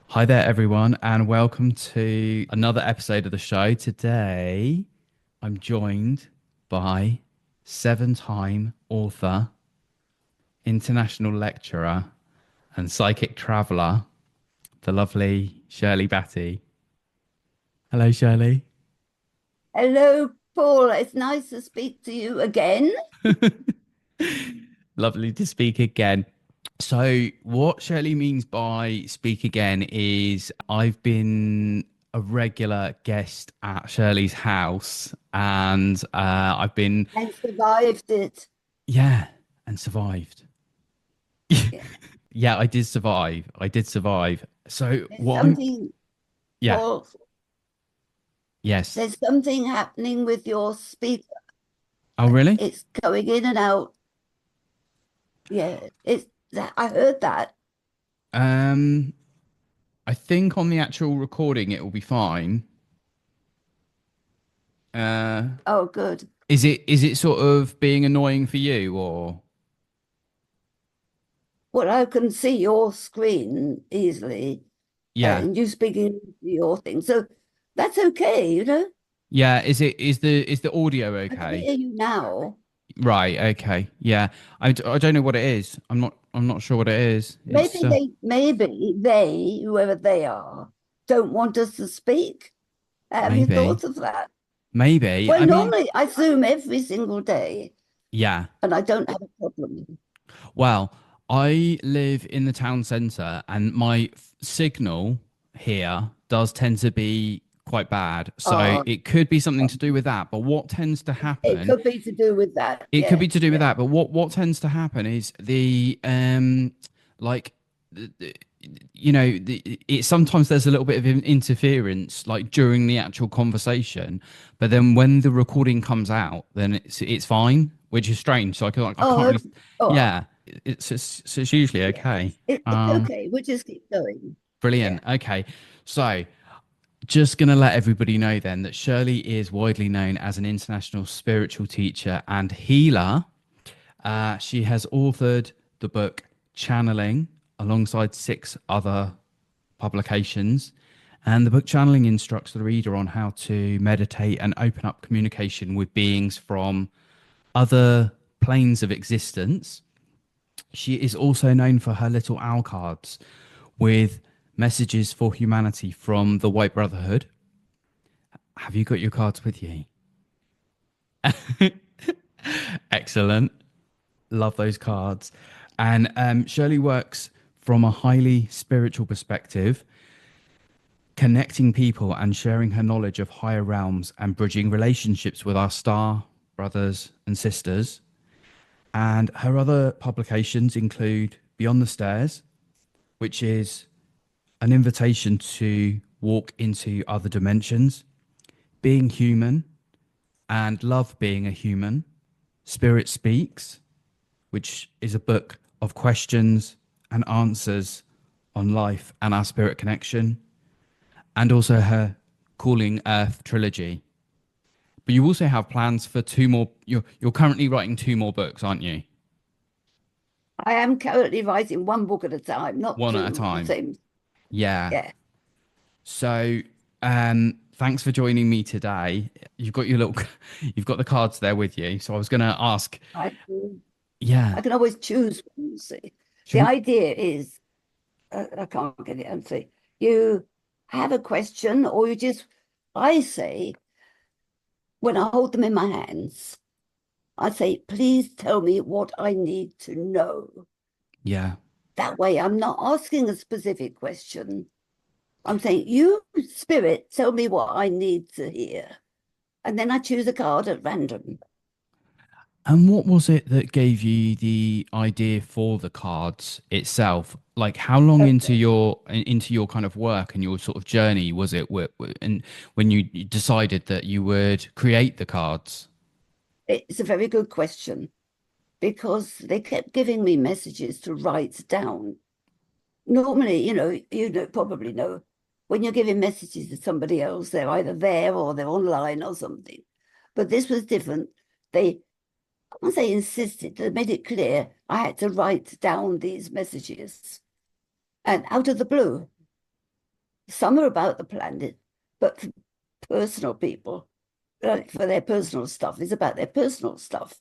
Hi there, everyone, and welcome to another episode of the show. Today, I'm joined by seven-time author, international lecturer, and psychic traveler, the lovely Shirley Battie. Hello, Shirley. Hello, Paul. It's nice to speak to you again. Lovely to speak again. So, what Shirley means by speak again is I've been a regular guest at Shirley's house, and I've been, And survived it. yeah, and survived. Yeah. Yeah, I did survive. I did survive. So, There's what I'm, something, yeah, Paul, yes. there's something happening with your speaker. Oh, really? It's going in and out. Yeah, it's I heard that. Um, I think on the actual recording it will be fine. Uh, Oh, good. is it sort of being annoying for you or? Well, I can see your screen easily Yeah. and you speaking your thing. So that's okay. Yeah, is the audio I can okay? hear you now. Right, okay. Yeah. I don't know what it is. I'm not sure what it is. It's Maybe they, whoever they are, don't want us to speak. Have you maybe. thought of that? Maybe. Well, I mean, normally I Zoom every single day yeah. and I don't have a problem. Well, I live in the town centre and my signal here does tend to be quite bad. So Oh, it could be something to do with that. But what tends to it happen, could be to do with that. it could Yeah, be to do with yeah. that. But what tends to happen is like it sometimes there's a little bit of interference like during the actual conversation, but then when the recording comes out then it's fine, which is strange. So I can't Oh, really, oh, yeah, it's usually yeah. okay. It's okay. We'll just keep going. Yeah. Brilliant. Okay, so just gonna let everybody know then that Shirley is widely known as an international spiritual teacher and healer. She has authored the book Channeling alongside six other publications. And the book Channeling instructs the reader on how to meditate and open up communication with beings from other planes of existence. She is also known for her little owl cards with messages for humanity from the White Brotherhood. Have you got your cards with you? Excellent. Love those cards. And Shirley works from a highly spiritual perspective, connecting people and sharing her knowledge of higher realms and bridging relationships with our star brothers and sisters. And her other publications include Beyond the Stairs, which is an invitation to walk into other dimensions, Being Human, and Love Being a Human, Spirit Speaks, which is a book of questions and answers on life and our spirit connection, and also her Calling Earth trilogy. But you also have plans for two more. You're currently writing two more books, aren't you? I am currently writing one book at a time, not One at a two the time. same. Yeah. Yeah. So, thanks for joining me today. You've got your little, you've got the cards there with you. So I was going to ask, I can, yeah, I can always choose one, see. should The we? idea is I can't get it and say you have a question or you just I say when I hold them in my hands, I say, please tell me what I need to know. Yeah. That way I'm not asking a specific question. I'm saying, you spirit, tell me what I need to hear. And then I choose a card at random. And what was it that gave you the idea for the cards itself? Like, how long Okay. into your kind of work and your sort of journey was it? And when you decided that you would create the cards? It's a very good question because they kept giving me messages to write down. Normally, probably know when you're giving messages to somebody else, they're either there or they're online or something. But this was different. They, once they insisted, they made it clear I had to write down these messages and out of the blue. Some are about the planet, but for personal people, like for their personal stuff, is about their personal stuff.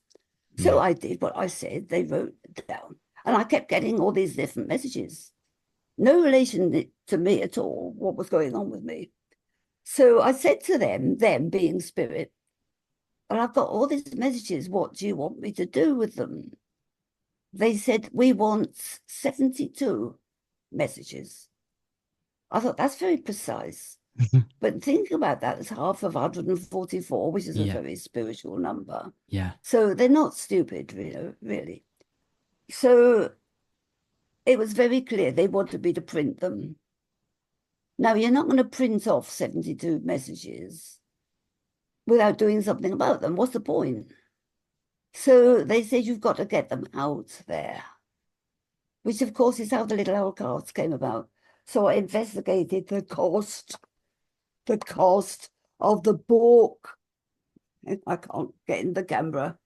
So Yeah. I did what I said. They wrote it down, and I kept getting all these different messages. No relation to me at all, what was going on with me. So I said to them being spirit, and I've got all these messages. What do you want me to do with them? They said, we want 72 messages. I thought that's very precise. But think about that as half of 144, which is a Yeah. very spiritual number. Yeah. So they're not stupid, really. So it was very clear they wanted me to print them. Now, you're not going to print off 72 messages without doing something about them. What's the point? So they said, you've got to get them out there, which of course is how the little old cards came about. So I investigated the cost of the book. I can't get in the camera.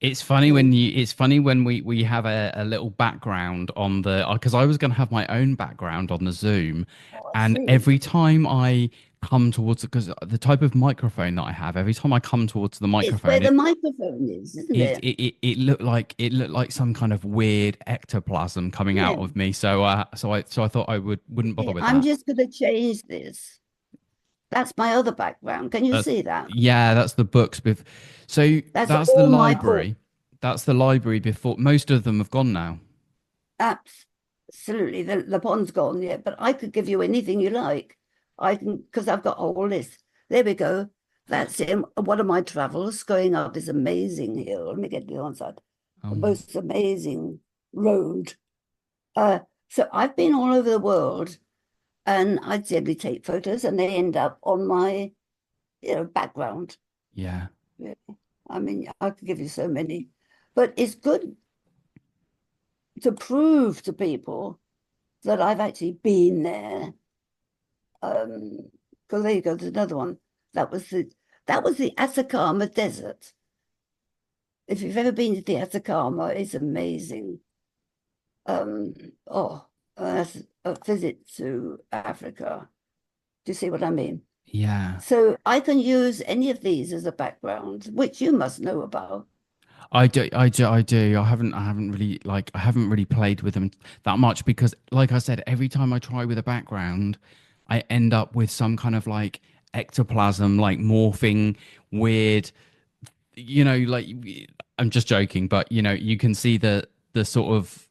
It's funny when it's funny when we have a little background on the, because I was going to have my own background on the Zoom, Oh, I and see. every time I come towards, because the type of microphone that I have, every time I come towards the It's where microphone, the microphone is, isn't it? it looked like some kind of weird ectoplasm coming out Yeah. of me. So I thought I wouldn't bother Yeah, with I'm that. just going to change this. That's my other background. Can you That's see that? yeah, that's the books. So That's that's the all my books. library. That's the library before most of them have gone now. Absolutely. The pond's gone, yeah, but I could give you anything you like. I can, because I've got a whole list. There we go. That's it. One of my travels going up this amazing hill. Let me get the on side. The Um, most amazing road. Uh, so I've been all over the world, and I generally take photos, and they end up on my, background. yeah. Yeah. I mean, I could give you so many, but it's good to prove to people that I've actually been there. Because there you go, there's another one. That was the Atacama Desert. If you've ever been to the Atacama, it's amazing. Um, oh, that's a visit to Africa. Do you see what I mean? Yeah. So I can use any of these as a background, which you must know about. I do. I haven't really played with them that much because, like I said, every time I try with a background, I end up with some kind of like ectoplasm, like morphing, weird. Like I'm just joking, but you can see the sort of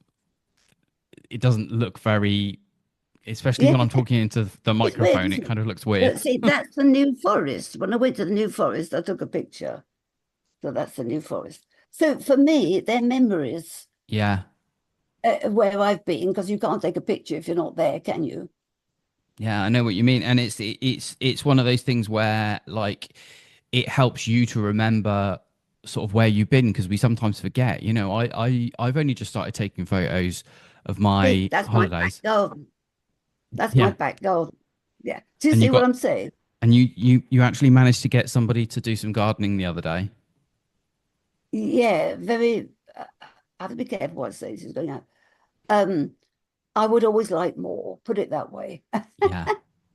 it doesn't look very, especially Yeah, when I'm talking into the it's weird, microphone, it isn't it? kind of looks weird. But see, that's the New Forest. When I went to the New Forest, I took a picture. So that's the New Forest. So for me, they're memories Yeah. where I've been, because you can't take a picture if you're not there, can you? Yeah, I know what you mean, and it's one of those things where like it helps you to remember sort of where you've been because we sometimes forget. I've only just started taking photos of See, my that's my back holidays. garden. That's my Yeah, back garden. Yeah. Do you and you see what got I'm saying? and you actually managed to get somebody to do some gardening the other day. Yeah, very. I have to be careful what I say. This is going out. Um, I would always like more. Put it that way. Yeah,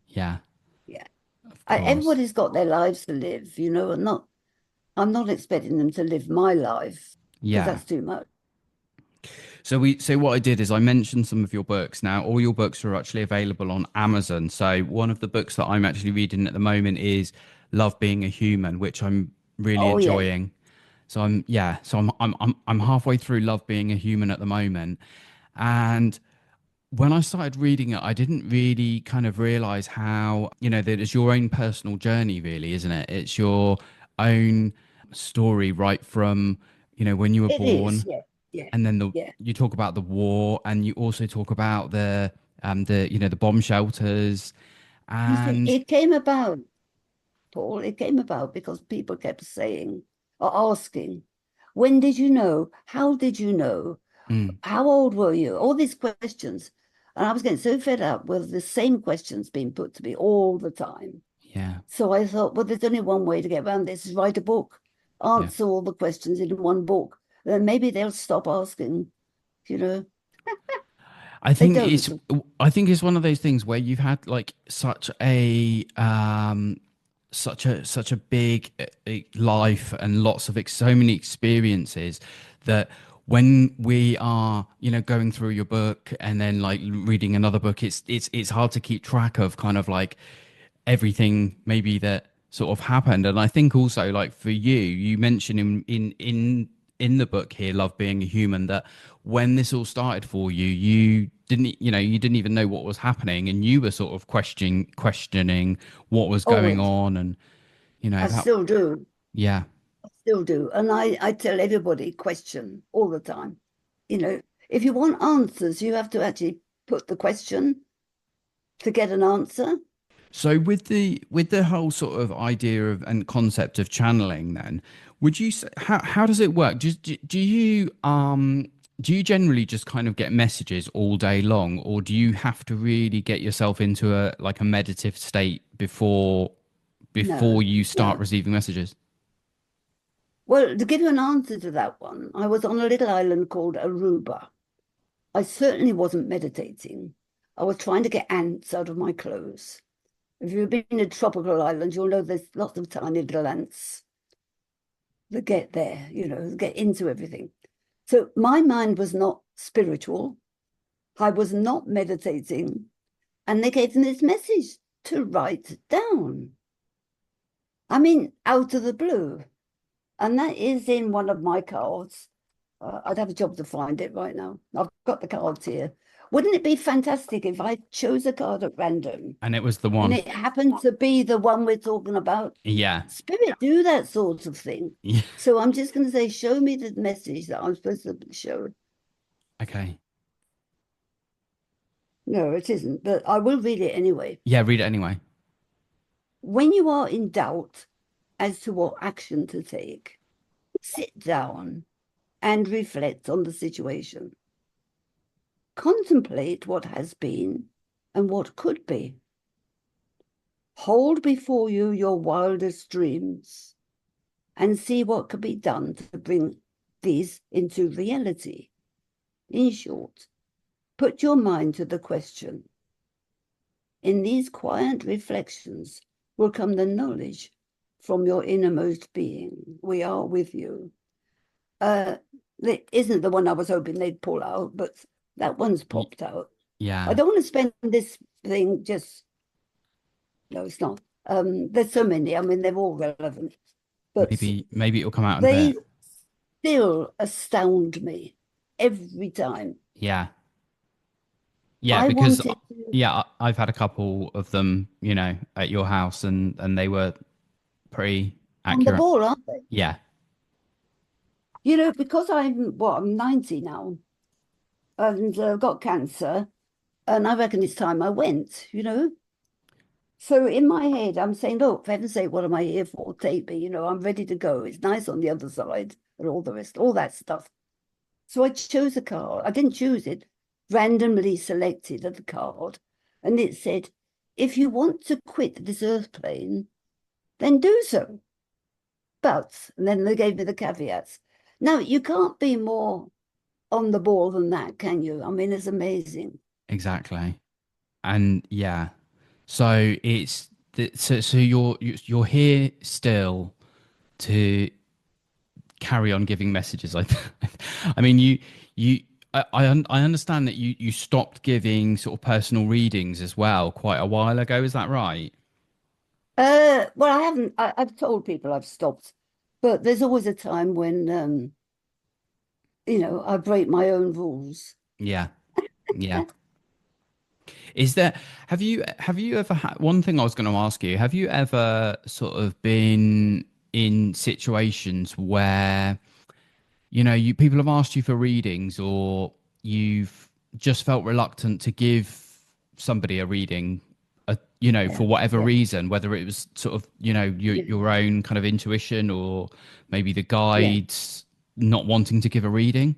yeah, Yeah. of course. Everybody's got their lives to live, and I'm not expecting them to live my life because Yeah. that's too much. So what I did is I mentioned some of your books. Now, all your books are actually available on Amazon. So one of the books that I'm actually reading at the moment is Love Being a Human, which I'm really Oh yeah. enjoying. So I'm halfway through Love Being a Human at the moment. And when I started reading it, I didn't really kind of realize how, that it's your own personal journey, really, isn't it? It's your own story right from, when you were It is. born Yeah. Yeah. and then Yeah. you talk about the war and you also talk about the bomb shelters You see, and it came about, Paul, it came about because people kept saying or asking, when did you know? How did you know? mm, How old were you? All these questions. And I was getting so fed up with the same questions being put to me all the time. yeah, So I thought, well, there's only one way to get around this is write a book, yeah, answer all the questions in one book. Then maybe they'll stop asking, you know. I They think it's don't. I think it's one of those things where you've had like such a big life and lots of so many experiences that when we are going through your book and then like reading another book, it's hard to keep track of kind of like everything maybe that sort of happened. And I think also like for you, you mentioned in the book here, Love Being a Human, that when this all started for you, you didn't even know what was happening, and you were sort of questioning what was going Always. on, and I that. still do. Yeah. I still do. And I tell everybody question all the time. You know, if you want answers, you have to actually put the question to get an answer. So with the whole sort of idea of and concept of channeling, then would you say how does it work? Do you generally just kind of get messages all day long, or do you have to really get yourself into a like a meditative state before No, you start no. receiving messages? Well, to give you an answer to that one, I was on a little island called Aruba. I certainly wasn't meditating. I was trying to get ants out of my clothes. If you've been in a tropical island, you'll know there's lots of tiny little ants that get there, get into everything. So my mind was not spiritual. I was not meditating. And they gave me this message to write down. I mean, out of the blue. And that is in one of my cards. I'd have a job to find it right now. I've got the cards here. Wouldn't it be fantastic if I chose a card at random And it was the and one. it happened to be the one we're talking about? Yeah. Spirit do that sort of thing. Yeah. So I'm just going to say, show me the message that I'm supposed to show. Okay. No, it isn't, but I will read it anyway. Yeah, read it anyway. When you are in doubt as to what action to take, sit down and reflect on the situation. Contemplate what has been and what could be. Hold before you your wildest dreams and see what can be done to bring these into reality. In short, put your mind to the question. In these quiet reflections will come the knowledge from your innermost being. We are with you. It isn't the one I was hoping they'd pull out, but that one's Y- popped out. I Yeah. don't want to spend this thing just, no, it's not. There's so many. I mean, they're all relevant, but Maybe it'll come out in a bit. they still astound me every time. Yeah. Yeah, I because wanted to, I've had a couple of them, at your house, and they were pretty on the accurate. ball, aren't they? Yeah, Because I'm 90 now and got cancer, and I reckon it's time I went. So in my head, I'm saying, look, for heaven's sake, what am I here for? Take me, I'm ready to go. It's nice on the other side and all the rest, all that stuff. So I chose a card. I didn't choose it, randomly selected a card. And it said, if you want to quit this earth plane, then do so. But, and then they gave me the caveats. Now, you can't be more on the ball than that, can you? I mean, it's amazing. exactly. And yeah, so so you're here still to carry on giving messages. I mean, you I understand that you stopped giving sort of personal readings as well quite a while ago. Is that right? Well, I haven't, I've told people I've stopped, but there's always a time when, I break my own rules. Yeah, yeah. Is there, have you ever had one thing I was going to ask you, have you ever sort of been in situations where, you people have asked you for readings or you've just felt reluctant to give somebody a reading, Yeah, for whatever yeah, reason, whether it was sort of, yeah, your own kind of intuition or maybe the yeah. guides not wanting to give a reading?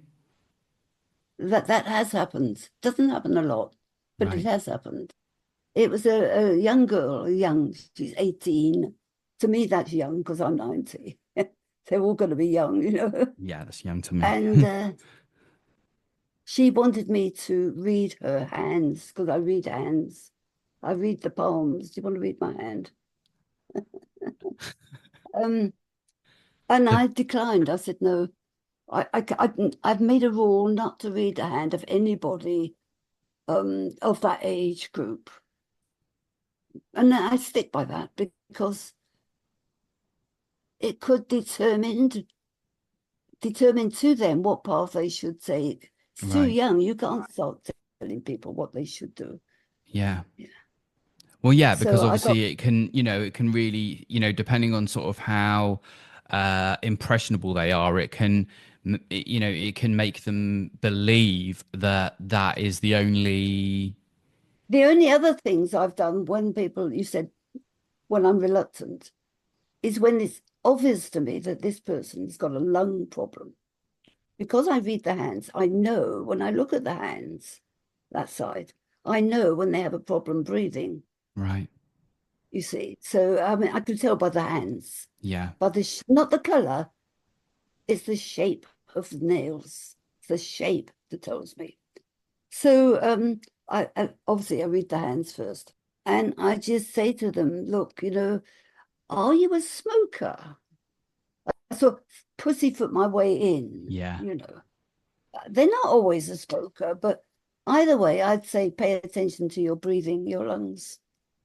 That has happened. Doesn't happen a lot, but it Right. has happened. It was a young girl, she's 18. To me, that's young because I'm 90. They're all going to be young. Yeah, that's young to me. And she wanted me to read her hands because I read hands. I read the palms. Do you want to read my hand? Um, and The, I declined. I said, no, I've made a rule not to read the hand of anybody of that age group. And I stick by that because it could determine to them what path they should take. It's too right. young. You can't start telling people what they should do. Yeah. Yeah. Well, yeah, because So I got, obviously it can, it can really, depending on sort of how impressionable they are, it can, it can make them believe that that is the only. the only other things I've done when people, you said, when I'm reluctant, is when it's obvious to me that this person's got a lung problem. Because I read the hands, I know when I look at the hands, that side, I know when they have a problem breathing, Right. you see. So, I mean, I can tell by the hands, Yeah. but not the color, it's the shape of the nails. It's the shape that tells me. So, I obviously I read the hands first, and I just say to them, look, are you a smoker? I sort of pussyfoot my way in, Yeah. They're not always a smoker, but either way, I'd say pay attention to your breathing, your lungs.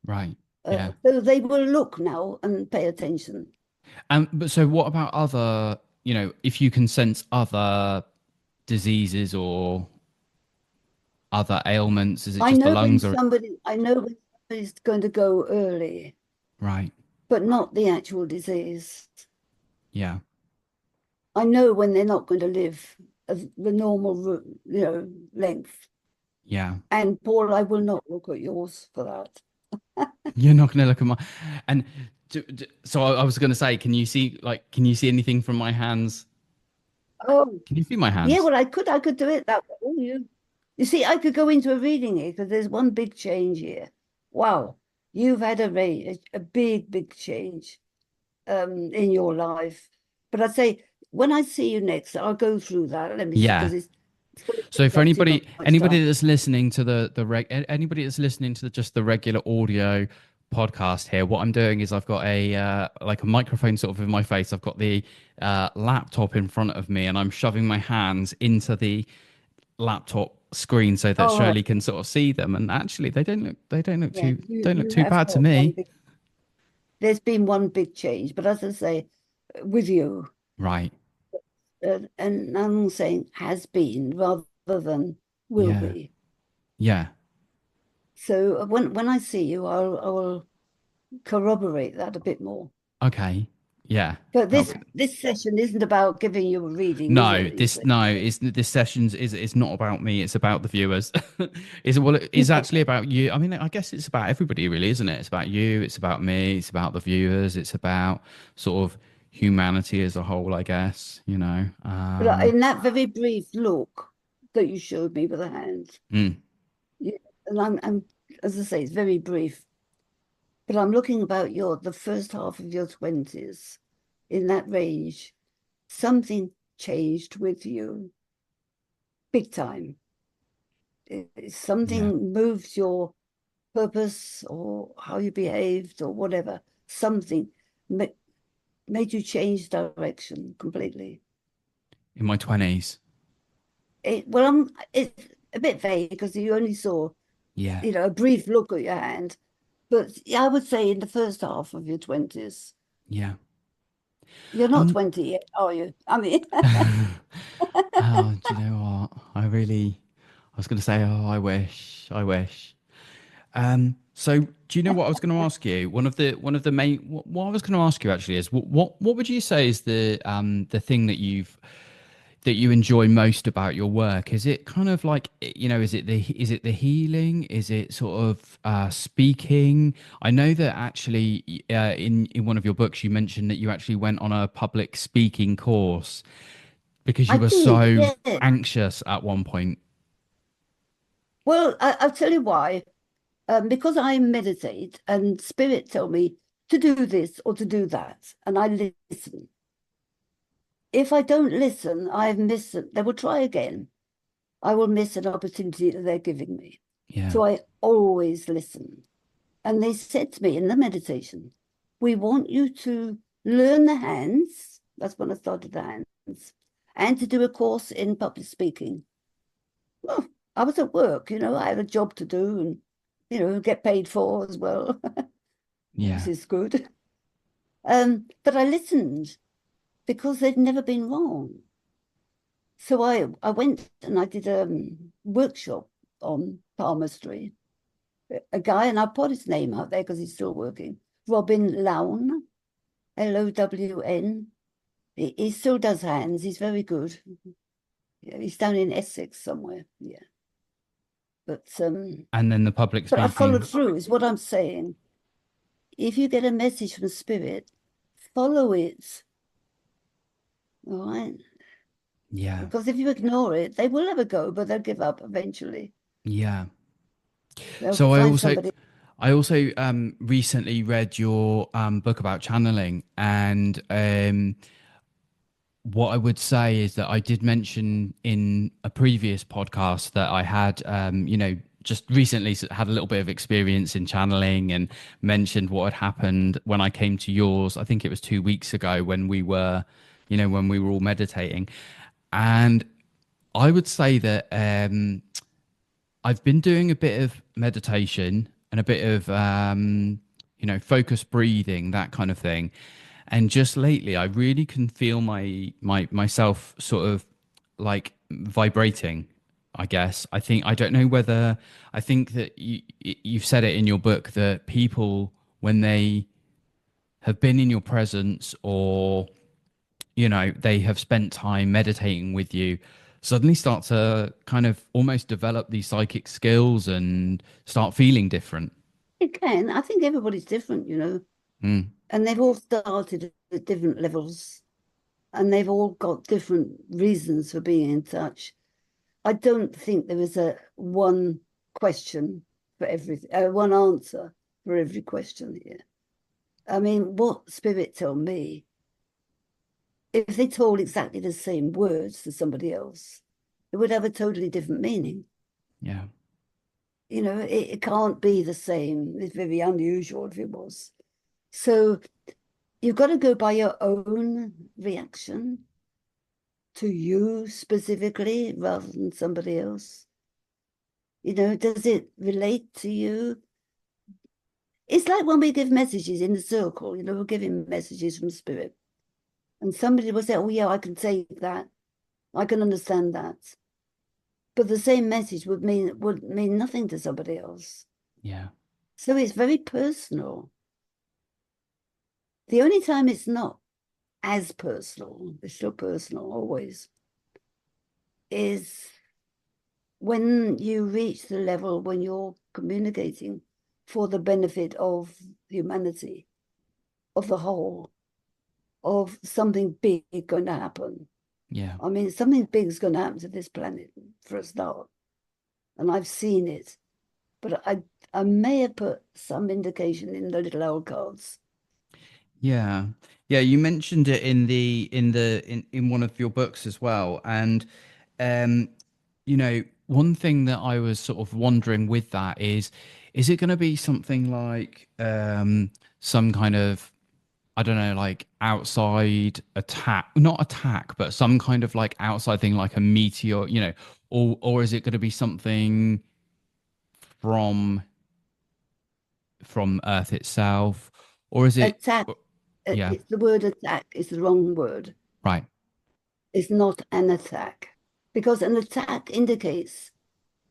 Right. Yeah. So they will look now and pay attention. But so what about other, if you can sense other diseases or other ailments, is it just the lungs or I know when somebody's going to go early, right? but not the actual disease. Yeah. I know when they're not going to live the normal, length. Yeah. And Paul, I will not look at yours for that. You're not going to look at my and so I was going to say, can you see anything from my hands? Oh, Can you see my yeah, hands? well, I could do it that way. Oh, you see, I could go into a reading here because there's one big change here. Wow, you've had a big, big change in your life. But I'd say when I see you next, I'll go through that. Let me see, Yeah. because it's going to So take for up too much time. anybody that's listening to anybody that's listening to just the regular audio podcast here, what I'm doing is I've got a like a microphone sort of in my face. I've got the laptop in front of me, and I'm shoving my hands into the laptop screen so that Oh, Shirley can sort of see them. And actually, yeah, don't look you too have bad to got one me. big. There's been one big change, but as I say, with you. Right. And I'm saying has been rather than will Yeah. be. Yeah. So when I see you, I will corroborate that a bit more. Okay. Yeah. But That'll this session isn't about giving you a reading, is No, it? You say? it's this sessions is not about me. It's about the viewers. Is well, it is actually about you. I mean, I guess it's about everybody, really, isn't it? It's about you. It's about me. It's about the viewers. It's about sort of humanity as a whole, I guess. But in that very brief look that you showed me with the hands, Mm, yeah, and I'm as I say, it's very brief. But I'm looking about the first half of your 20s, in that range. Something changed with you, big time. yeah. Something moved your purpose or how you behaved or whatever. Something ma made you change direction completely. In my 20s. It's a bit vague because you only saw, Yeah. a brief look at your hand. But yeah, I would say in the first half of your 20s. Yeah. You're not Um. 20 yet, are you? I mean, Oh, do you know what? I was going to say, oh, I wish. So do you know what I was going to ask you? One of the main what I was going to ask you actually is what would you say is the thing that you enjoy most about your work? Is it kind of like is it the healing? Is it sort of speaking? I know that actually in one of your books you mentioned that you actually went on a public speaking course because I you were did, so yeah. anxious at one point. Well, I'll tell you why. Because I meditate and spirit tell me to do this or to do that, and I listen. If I don't listen, I've missed it. They will try again. I will miss an opportunity that they're giving me. Yeah. So I always listen. And they said to me in the meditation, we want you to learn the hands. That's when I started the hands. And to do a course in public speaking. Well, I was at work, I had a job to do and, get paid for as well, Yeah. which is good. But I listened because they'd never been wrong. So I went and I did a workshop on palmistry. A guy, and I'll put his name out there because he's still working, Robin Lown, Lown. He still does hands. He's very good. Yeah, he's down in Essex somewhere. Yeah. And then the public But I followed speaking. through, is what I'm saying. If you get a message from spirit, follow it. All right. Yeah. Because if you ignore it, they will never go, but they'll give up eventually. Yeah. They'll So find somebody. I also recently read your book about channeling, and what I would say is that I did mention in a previous podcast that I had, just recently had a little bit of experience in channeling, and mentioned what had happened when I came to yours. I think it was 2 weeks ago when we were, when we were all meditating. And I would say that I've been doing a bit of meditation and a bit of, focused breathing, that kind of thing. And just lately, I really can feel myself sort of like vibrating. I guess I don't know whether I think that you've said it in your book that people, when they have been in your presence, or they have spent time meditating with you, suddenly start to kind of almost develop these psychic skills and start feeling different. It can. I think everybody's different. Mm, And they've all started at different levels and they've all got different reasons for being in touch. I don't think there is a one question for everything, one answer for every question here. I mean, what spirit tell me, if they told exactly the same words to somebody else, it would have a totally different meaning. yeah. It can't be the same. It's very unusual if it was. So you've got to go by your own reaction to you specifically rather than somebody else. Does it relate to you? It's like when we give messages in the circle, we're giving messages from spirit. And somebody will say, oh, yeah, I can take that. I can understand that. But the same message would mean nothing to somebody else. Yeah. So it's very personal. The only time it's not as personal, it's still personal always, is when you reach the level when you're communicating for the benefit of humanity, of the whole, of something big going to happen. Yeah. I mean, something big is going to happen to this planet for a start, and I've seen it, but I may have put some indication in the little old cards. Yeah. Yeah, you mentioned it in one of your books as well. And um one thing that I was sort of wondering with that is it going to be something like some kind of, I don't know, like outside attack, not attack, but some kind of like outside thing, like a meteor, or is it going to be something from Earth itself, or is it? Attack, Yeah, it's the word attack is the wrong word. right. It's not an attack because an attack indicates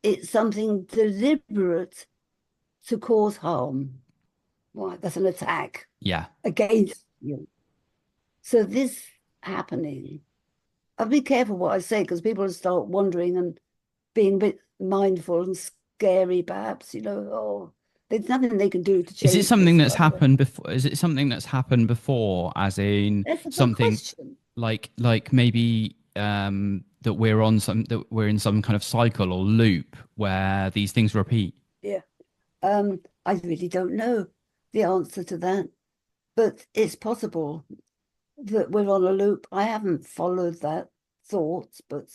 it's something deliberate to cause harm. Right, that's an attack Yeah, against you. So this happening, I'll be careful what I say because people will start wondering and being a bit mindful and scary, perhaps, oh, there's nothing they can do to is it change something this, that's by the way. happened before? Is it something that's happened before, as in That's a good something question. like maybe that we're in some kind of cycle or loop where these things repeat? Yeah. I really don't know the answer to that, but it's possible that we're on a loop. I haven't followed that thought, but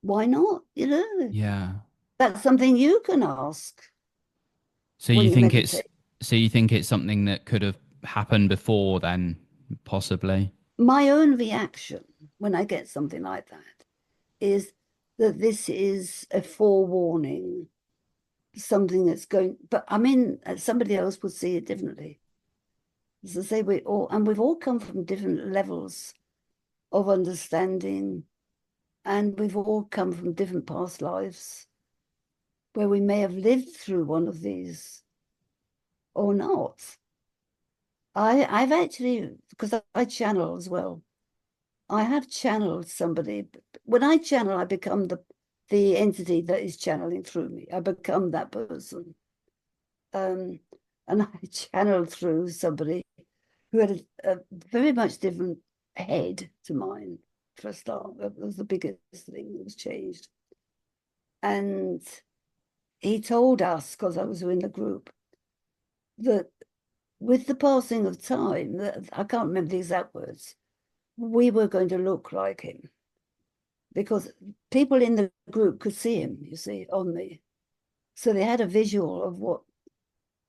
why not? Yeah. That's something you can ask So you when you think it's meditate. so you think it's something that could have happened before then, possibly. My own reaction when I get something like that is that this is a forewarning, something that's going, but I mean, somebody else would see it differently. As I say, we've all come from different levels of understanding, and we've all come from different past lives where we may have lived through one of these or not. I've actually, because I channel as well, I have channeled somebody. When I channel, I become the entity that is channeling through me. I become that person. Um, and I channeled through somebody who had a very much different head to mine for a start. That was the biggest thing that was changed. And he told us, because I was in the group, that with the passing of time, that I can't remember the exact words, we were going to look like him because people in the group could see him, you see, on me. So they had a visual of what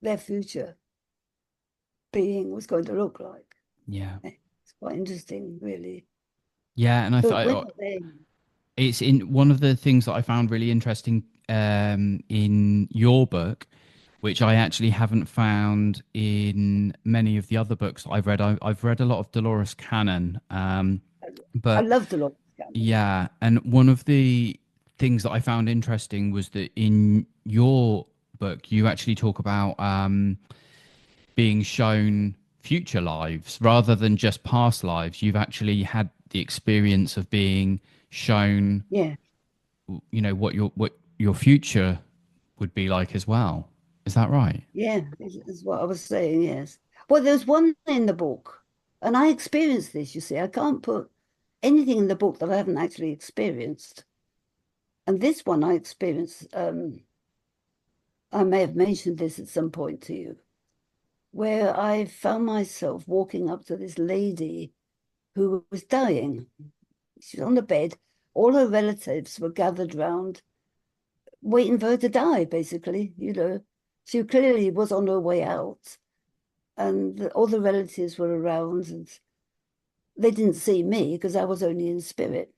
their future being was going to look like. Yeah. It's quite interesting, really. Yeah, and I But we're thought not there. it's in one of the things that I found really interesting in your book, which I actually haven't found in many of the other books I've read. I've read a lot of Dolores Cannon, I but loved a lot of Cameron. yeah, and one of the things that I found interesting was that in your book, you actually talk about being shown future lives rather than just past lives. You've actually had the experience of being shown, Yeah, what your future would be like as well. Is that right? yeah, is what I was saying, yes. Well, there's one in the book, and I experienced this, you see. I can't put anything in the book that I haven't actually experienced. And this one I experienced, I may have mentioned this at some point to you, where I found myself walking up to this lady who was dying. She was on the bed. All her relatives were gathered round, waiting for her to die, basically. She clearly was on her way out. And all the relatives were around, and they didn't see me because I was only in spirit.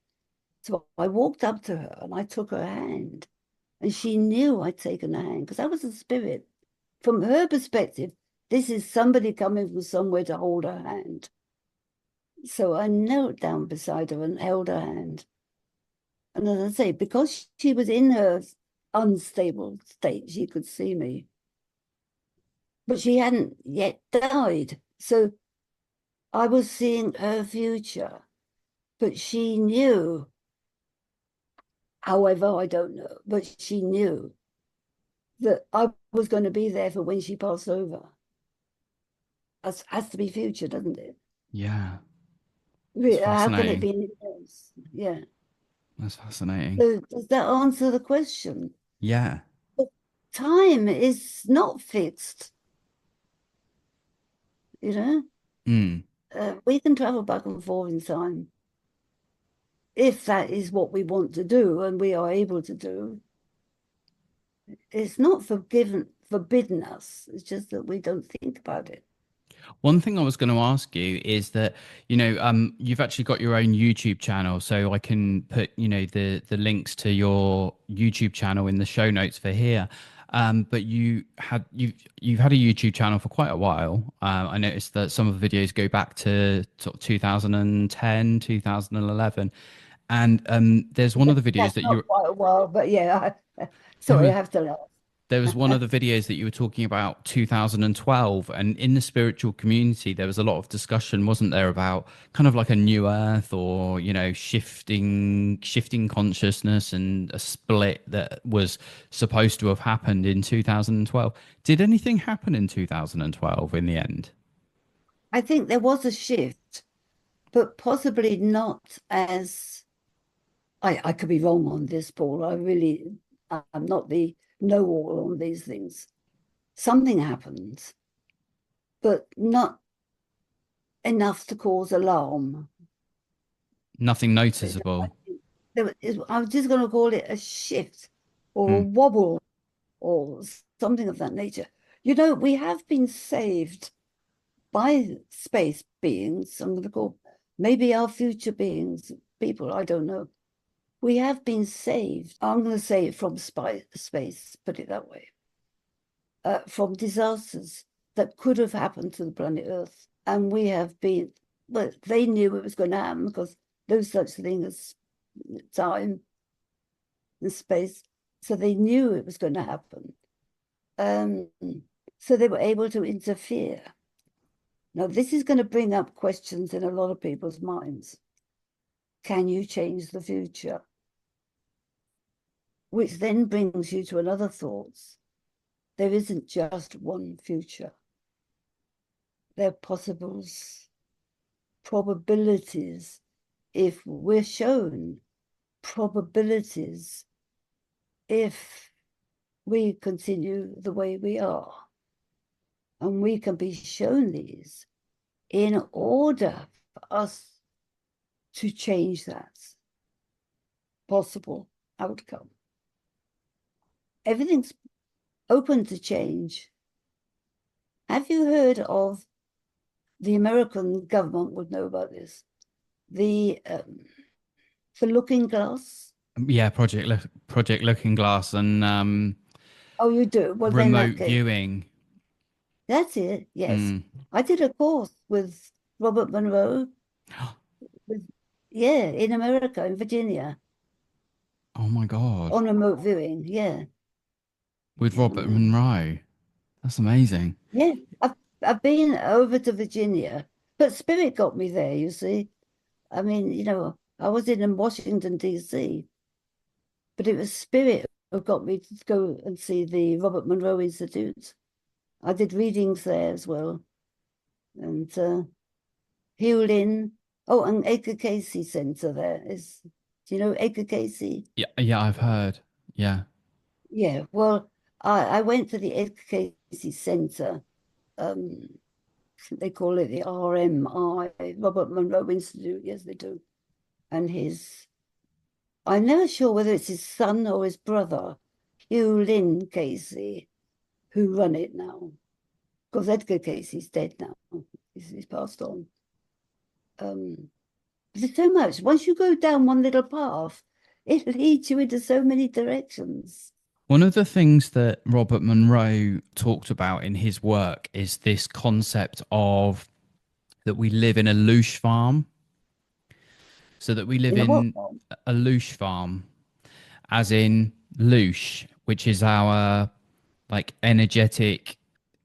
So I walked up to her and I took her hand. And she knew I'd taken her hand because I was a spirit. From her perspective, this is somebody coming from somewhere to hold her hand. So I knelt down beside her and held her hand. And as I say, because she was in her unstable state, she could see me, but she hadn't yet died. So I was seeing her future, but she knew, however, I don't know, but she knew that I was going to be there for when she passed over. Has to be future, doesn't it? Yeah, that's How can it fascinating. be anything else? Yeah. That's fascinating. So does that answer the question? Yeah. But time is not fixed, you know? Mm. We can travel back and forth in time if that is what we want to do and we are able to do. It's not forbidden us. It's just that we don't think about it. One thing I was going to ask you is that, you've actually got your own YouTube channel, so I can put, the links to your YouTube channel in the show notes for here. But you've had a YouTube channel for quite a while. I noticed that some of the videos go back to sort of 2010, 2011, and there's one of the videos That's that not quite a while, but yeah. there Sorry, was I have to there was one laugh. of the videos that you were talking about 2012, and in the spiritual community there was a lot of discussion, wasn't there, about kind of like a new earth, or shifting consciousness, and a split that was supposed to have happened in 2012. Did anything happen in 2012 in the end? I think there was a shift, but possibly not as I could be wrong on this, Paul. I'm not the know-all on these things. Something happened, but not enough to cause alarm. Nothing noticeable. I was just going to call it a shift or a Mm. wobble or something of that nature. We have been saved by space beings. I'm going to call maybe our future beings, people, I don't know. We have been saved, I'm going to say from space, put it that way, from disasters that could have happened to the planet Earth. And we have been, well, they knew it was going to happen because no such thing as time and space. So they knew it was going to happen. Um, so they were able to interfere. Now, this is going to bring up questions in a lot of people's minds. Can you change the future? Which then brings you to another thought. There isn't just one future. There are probabilities. If we're shown probabilities, if we continue the way we are, and we can be shown these in order for us to change that possible outcome. Everything's open to change. Have you heard of, the American government would know about this, the Looking Glass? Yeah, Project Looking Glass and Oh, you do? Well, then remote viewing. that's it. Yes. Mm. I did a course with Robert Monroe, with, yeah, in America, in Virginia, Oh my God. on remote viewing. Yeah. With Robert Monroe. That's amazing. Yeah. I've been over to Virginia, but Spirit got me there, you see. I mean, I was in Washington, D.C., but it was Spirit who got me to go and see the Robert Monroe Institute. I did readings there as well. And Hugh Lynn, oh, and Edgar Casey Centre there is, do you know Edgar Casey? Yeah, yeah, I've heard. Yeah. Yeah, well, I went to the Edgar Casey Centre. Um, they call it the RMI, Robert Monroe Institute. Yes, they do. And I'm never sure whether it's his son or his brother, Hugh Lynn Casey, who run it now. Because Edgar Casey's dead now. He's passed on. There's so much. Once you go down one little path, it leads you into so many directions. One of the things that Robert Monroe talked about in his work is this concept of that we live in a loosh farm. So that we live In a what in form? a loosh farm, as in loosh, which is our like energetic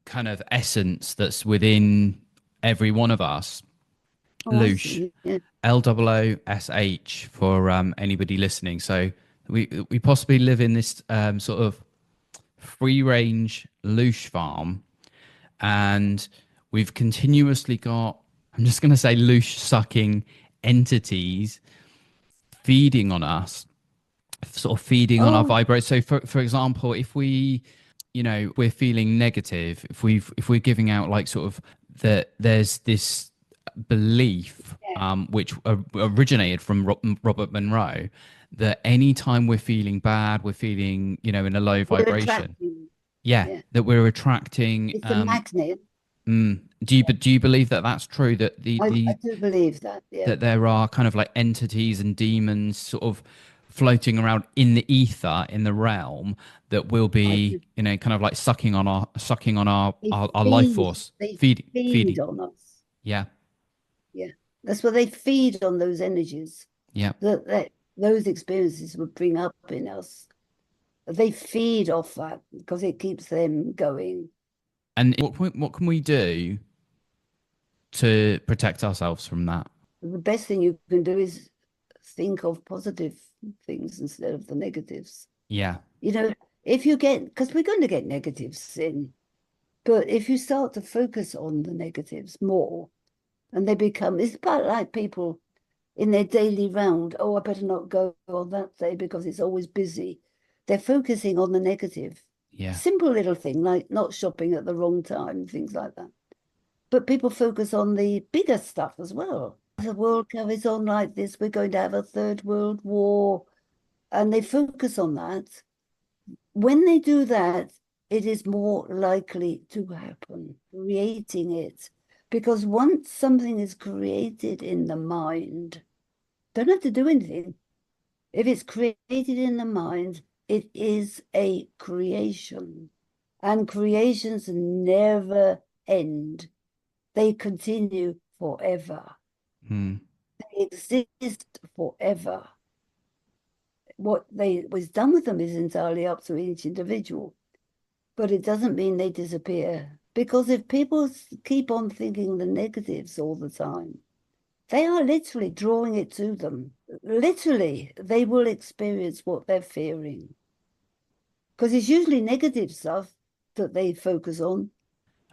kind of essence that's within every one of us. Oh, I Loosh, see. Yeah. Loosh for anybody listening. So we possibly live in this sort of free range loosh farm, and we've continuously got, I'm just going to say, loosh sucking entities feeding on us, sort of feeding on our Oh, vibrate. So for example, if we, we're feeling negative, if we're giving out like sort of that there's this belief yeah. which originated from Robert Monroe, that anytime we're feeling bad, we're feeling, in a low We're vibration. attracting. Yeah, Yeah. that we're attracting. It's a magnet. Do you believe that that's true? That I the do believe that. Yeah. that there are kind of like entities and demons sort of floating around in the ether in the realm that will I be, do. kind of like sucking on our They our life feed. force, They feeding. feed on us. Yeah, Yeah. That's what they feed on, those energies yeah. that those experiences would bring up in us. They feed off that because it keeps them going. And what can we do to protect ourselves from that? The best thing you can do is think of positive things instead of the negatives. Yeah, You know, if you get, because we're going to get negatives in, but if you start to focus on the negatives more, and they become, it's about like people in their daily round. Oh, I better not go on that day because it's always busy. They're focusing on the negative. yeah. Simple little thing like not shopping at the wrong time, things like that. But people focus on the bigger stuff as well. the world carries on like this, we're going to have a third world war. And they focus on that. When they do that, it is more likely to happen, creating it. Because once something is created in the mind, don't have to do anything. If it's created in the mind, it is a creation. And creations never end. They continue forever. Hmm. They exist forever. What was done with them is entirely up to each individual, but it doesn't mean they disappear. Because if people keep on thinking the negatives all the time, they are literally drawing it to them. Literally, they will experience what they're fearing. Because it's usually negative stuff that they focus on.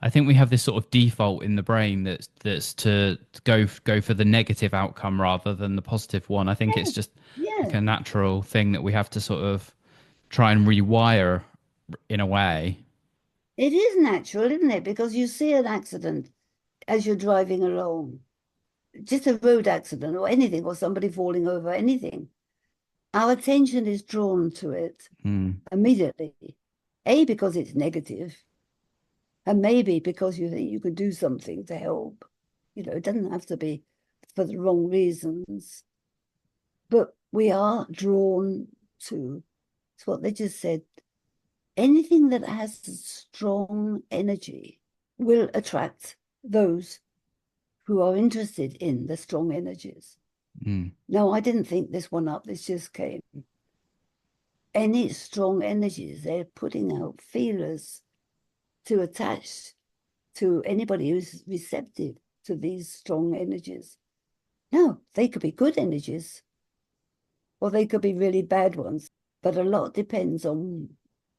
I think we have this sort of default in the brain that's to go for the negative outcome rather than the positive one. I think it's Yeah, just like yeah. a natural thing that we have to sort of try and rewire in a way. It is natural, isn't it? Because you see an accident as you're driving along, just a road accident or anything, or somebody falling over, anything. Our attention is drawn to it Hmm. immediately. A, because it's negative, and maybe because you think you could do something to help. It doesn't have to be for the wrong reasons, but we are drawn to, it's what they just said, anything that has strong energy will attract those who are interested in the strong energies. Hmm. No, I didn't think this one up. This just came. Any strong energies, they're putting out feelers to attach to anybody who's receptive to these strong energies. No, they could be good energies or they could be really bad ones. But a lot depends on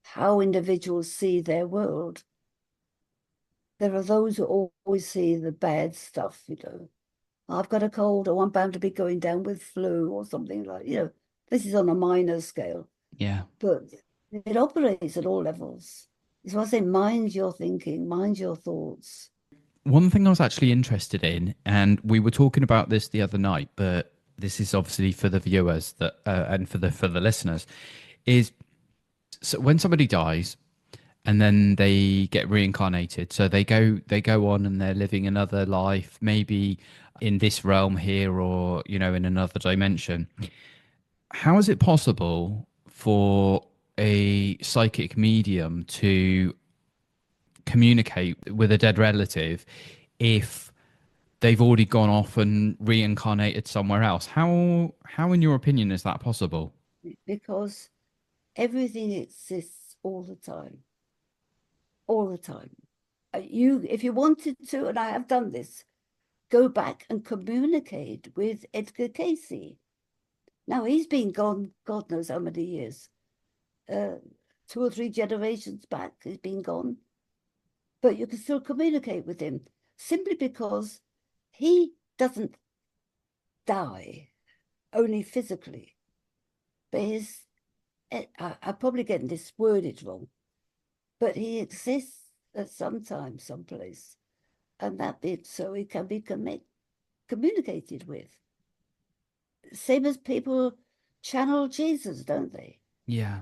how individuals see their world. There are those who always see the bad stuff. I've got a cold, or I'm bound to be going down with flu or something like. This is on a minor scale, Yeah. but it operates at all levels. So I say, mind your thinking, mind your thoughts. One thing I was actually interested in, and we were talking about this the other night, but this is obviously for the viewers that and for the listeners, is so when somebody dies and then they get reincarnated, so they go on and they're living another life, maybe in this realm here or in another dimension. How is it possible for a psychic medium to communicate with a dead relative if they've already gone off and reincarnated somewhere else? How in your opinion is that possible? Because everything exists all the time, all the time. If you wanted to, and I have done this, go back and communicate with Edgar Casey. Now he's been gone, God knows how many years, uh, 2 or 3 generations back. He's been gone, but you can still communicate with him simply because he doesn't die only physically, but I'm probably getting this worded wrong, but he exists at some time, someplace, and that being so, he can be communicated with. Same as people channel Jesus, don't they? Yeah.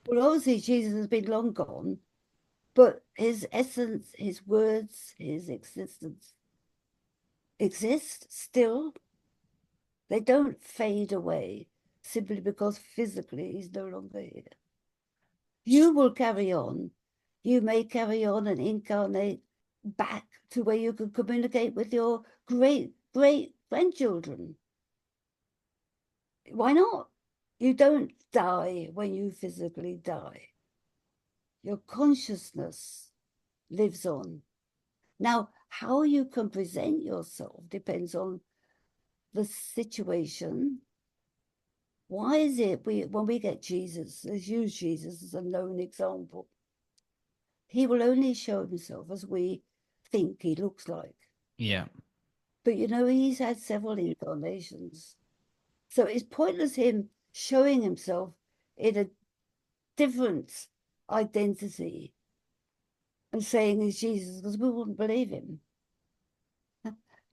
Well, obviously, Jesus has been long gone, but his essence, his words, his existence exist still. They don't fade away simply because physically he's no longer here. You will carry on. You may carry on and incarnate back to where you can communicate with your great great grandchildren. Why not? You don't die when you physically die. Your consciousness lives on. Now, how you can present yourself depends on the situation. Why is it when we get Jesus, let's use Jesus as a known example, he will only show himself as we think he looks like. Yeah. But he's had several incarnations. So it's pointless him showing himself in a different identity and saying he's Jesus because we wouldn't believe him.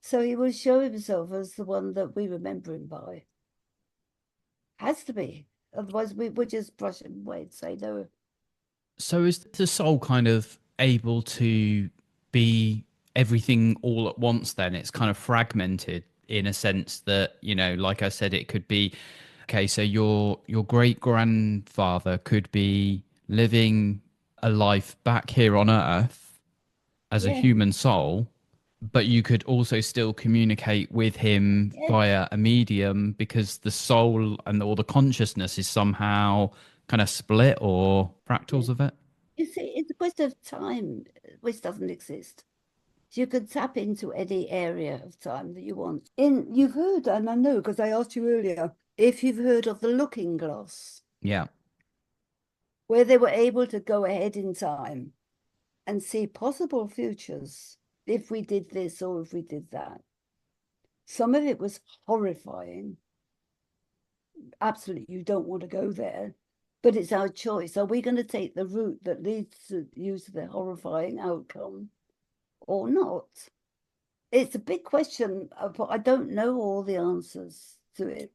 So he will show himself as the one that we remember him by. Has to be. Otherwise, we would just brush him away and say no. So is the soul kind of able to be everything all at once then? It's kind of fragmented in a sense that, you know, like I said, it could be okay, so your great grandfather could be living a life back here on Earth as a Yeah, human soul, but you could also still communicate with him yeah, via a medium because the soul and or the consciousness is somehow kind of split or yeah. fractals of it. You see, it's a question of time, which doesn't exist. So you can tap into any area of time that you want. You've heard, and I know because I asked you earlier, if you've heard of the looking glass, Yeah. where they were able to go ahead in time and see possible futures if we did this or if we did that. Some of it was horrifying. Absolutely, you don't want to go there, but it's our choice. Are we going to take the route that leads to use the horrifying outcome or not? It's a big question, but I don't know all the answers to it,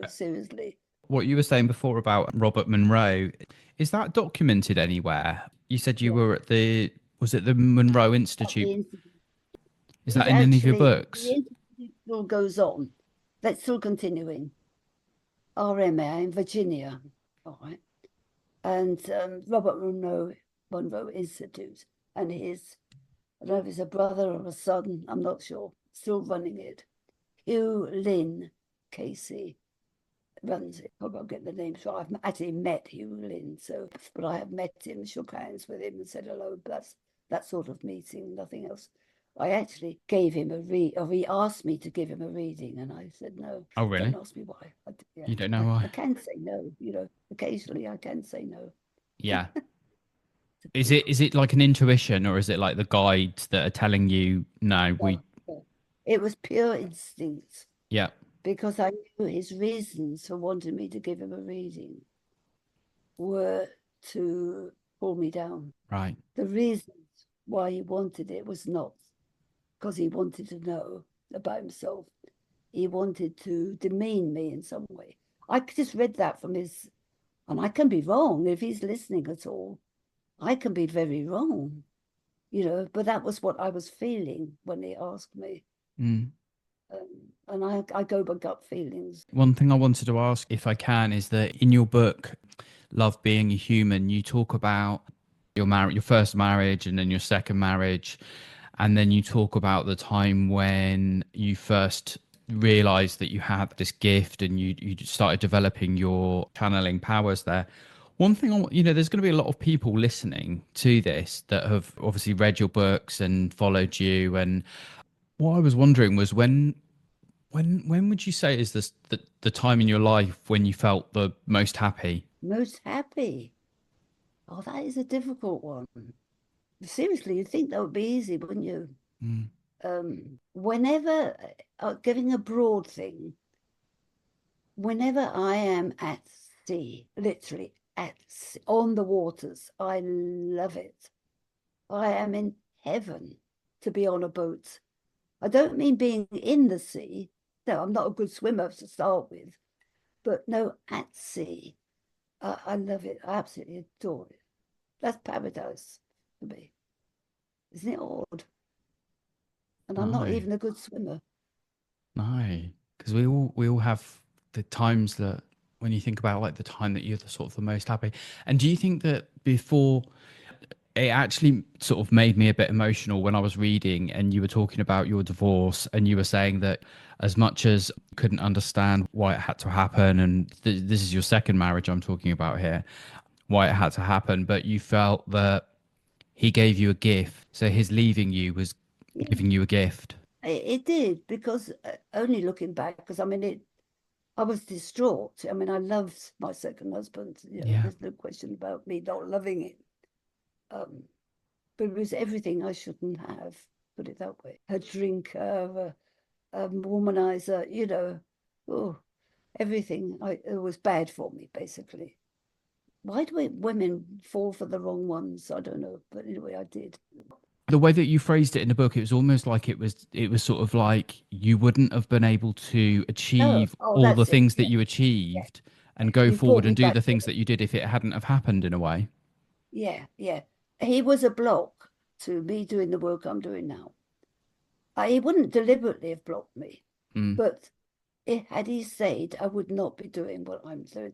seriously. What you were saying before about Robert Monroe, is that documented anywhere? You said you Yeah, were at was it the Monroe at the Institute? institute. Is He's that in any of your actually, the books? institute still goes on. That's still continuing. RMA in Virginia, all right. And Robert Monroe Institute, and his, I don't know if it's a brother or a son, I'm not sure, still running it. Hugh Lynn Casey runs it. I'll get the names right. I've actually met Hugh Lynn, so but I have met him, shook hands with him, and said hello. But that's that sort of meeting, nothing else. I actually gave him a read, or he asked me to give him a reading, and I said no. Oh, Don't really? ask me why. Yeah, You don't know I why? can say no. Occasionally I can say no. Yeah. It's a Is big it like an intuition or is it like the guides that are telling you no, we no, no. It was pure instinct yeah, because I knew his reasons for wanting me to give him a reading were to pull me down. right. The reasons why he wanted it was not because he wanted to know about himself. He wanted to demean me in some way. I just read that from his, and I can be wrong if he's listening at all. I can be very wrong, but that was what I was feeling when he asked me. Mm. And I go by gut feelings. One thing I wanted to ask, if I can, is that in your book, Love Being a Human, you talk about your first marriage and then your second marriage, and then you talk about the time when you first realized that you had this gift and you started developing your channeling powers there. One thing, there's going to be a lot of people listening to this that have obviously read your books and followed you. And what I was wondering was when would you say is the time in your life when you felt the most happy? Most happy. Oh, that is a difficult one. Seriously, you'd think that would be easy, wouldn't you? Mm. Whenever, giving a broad thing, whenever I am at sea, literally at sea, on the waters, I love it. I am in heaven to be on a boat. I don't mean being in the sea. No, I'm not a good swimmer to start with, but no, at sea. I love it. I absolutely adore it. That's paradise for me. Isn't it odd? And I'm not No, even a good swimmer. no, because we all have the times that when you think about like the time that you're the sort of the most happy. And do you think that before it actually sort of made me a bit emotional when I was reading and you were talking about your divorce and you were saying that as much as you couldn't understand why it had to happen, and this is your second marriage I'm talking about here, why it had to happen, but you felt that he gave you a gift. So his leaving you was Yeah, giving you a gift. it did because only looking back, because I mean, I was distraught. I mean, I loved my second husband. Yeah. There's no question about me not loving it. Um, but it was everything I shouldn't have, put it that way. A drinker, a womanizer, oh, everything. It was bad for me, basically. Why do women fall for the wrong ones? I don't know. But anyway, I did. The way that you phrased it in the book, it was almost like it was sort of like you wouldn't have been able to No, achieve oh, all the that's it. things that Yeah, you yeah, achieved yeah. and go You brought forward me and do back the to things it. that you did if it hadn't have happened in a way. Yeah, yeah. He was a block to me doing the work I'm doing now. He wouldn't deliberately have blocked me, Mm. but had he said, I would not be doing what I'm doing.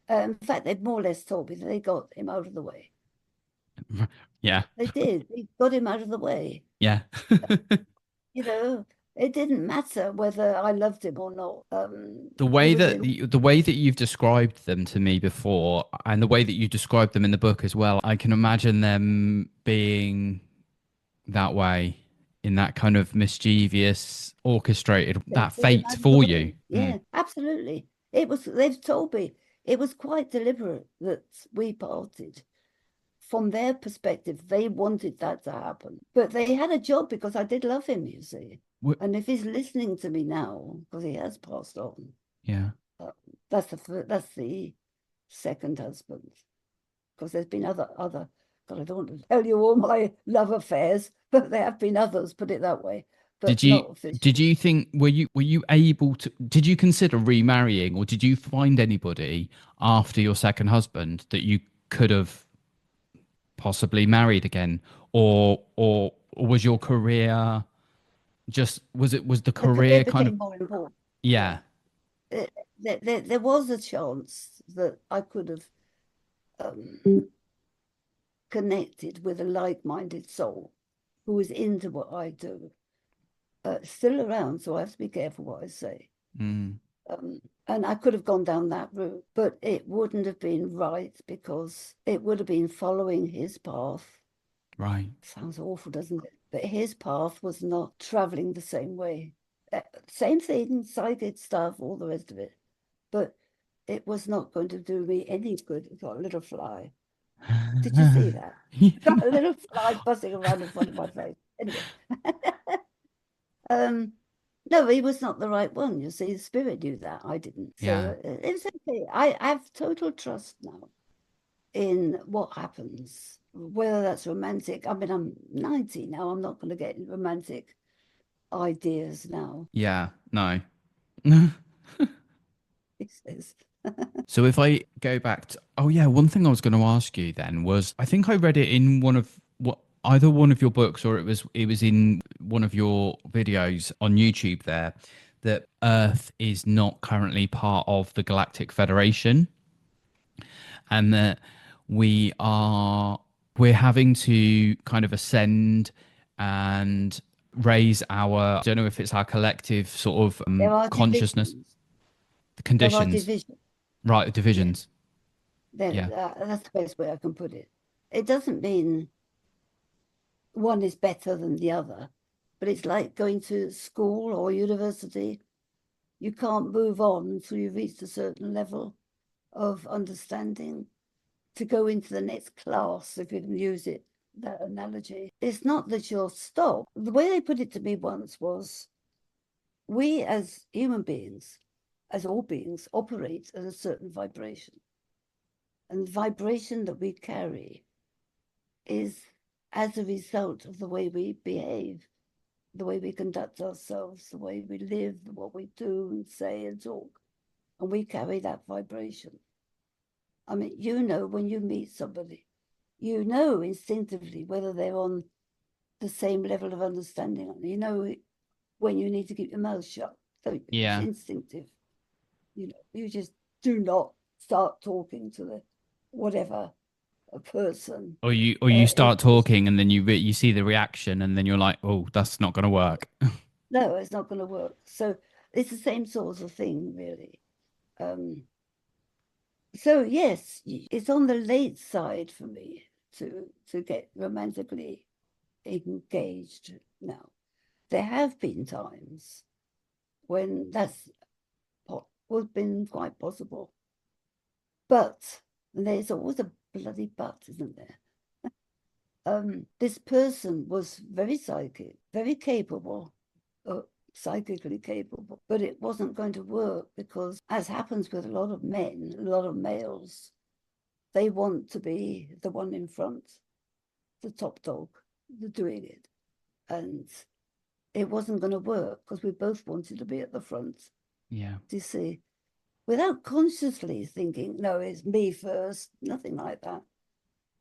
In fact, they've more or less told me that they got him out of the way. Yeah. They did. They got him out of the way. Yeah. You know, it didn't matter whether I loved him or not. The He way was that in. the way that you've described them to me before, and the way that you described them in the book as well, I can imagine them being that way, in that kind of mischievous, orchestrated, They that got him fate out of the for you. way. Mm. Yeah, absolutely. It was. They've told me it was quite deliberate that we parted. From their perspective, they wanted that to happen. But they had a job because I did love him, you see. Wh- And if he's listening to me now, because he has passed on, Yeah. uh, that's the second husband. Because there's been other. God, I don't want to tell you all my love affairs, but there have been others. Put it that way, Did but you not did official. you think were you able to did you consider remarrying, or did you find anybody after your second husband that you could have possibly married again, or was your career just was the The career career kind of became more important. yeah. Yeah, there was a chance that I could have connected with a like-minded soul who was into what I do, still around, so I have to be careful what I say. Mm, And I could have gone down that route, but it wouldn't have been right because it would have been following his path. right. Sounds awful, doesn't it? But his path was not traveling the same way. Same thing, psychic stuff, all the rest of it. But it was not going to do me any good. It got a little fly. Did you see that? Got a little fly buzzing around in front of my face. Anyway, um, no, he was not the right one. You see, the spirit knew that. I didn't. Yeah. So it was okay. I have total trust now in what happens, whether that's romantic. I mean, I'm 90 now. I'm not going to get romantic ideas now. Yeah. No. He says, So if I go back to, oh yeah, one thing I was going to ask you then was, I think I read it in one of what either one of your books, or it was in one of your videos on YouTube there, that Earth is not currently part of the Galactic Federation, and that we are we're having to kind of ascend and raise our, I don't know if it's our collective sort of there are consciousness divisions. There are conditions, divisions. right? Yeah, Divisions. Yeah. that's the best way I can put it. It doesn't mean one is better than the other, but it's like going to school or university. You can't move on until you've reached a certain level of understanding to go into the next class, if you can use it, that analogy. It's not that you'll stop. The way they put it to me once was we as human beings, as all beings, operate at a certain vibration. And the vibration that we carry is as a result of the way we behave, the way we conduct ourselves, the way we live, what we do and say and talk. And we carry that vibration. I mean, when you meet somebody, you know instinctively whether they're on the same level of understanding. You know when you need to keep your mouth shut. So it's Yeah. instinctive. You just do not start talking to the whatever a person. Or you start It's talking, and then you see the reaction, and then you're like, oh, that's not going to work. no, it's not going to work. So it's the same sort of thing, really. Um, so yes, it's on the late side for me to get romantically engaged now. There have been times when that's has been quite possible, but and there's always a bloody but, isn't there? This person was very psychic, very capable, psychically capable, but it wasn't going to work because, as happens with a lot of men, a lot of males, they want to be the one in front, the top dog. doing it. And it wasn't going to work because we both wanted to be at the front, Yeah. do you see? Without consciously thinking, no, it's me first, nothing like that.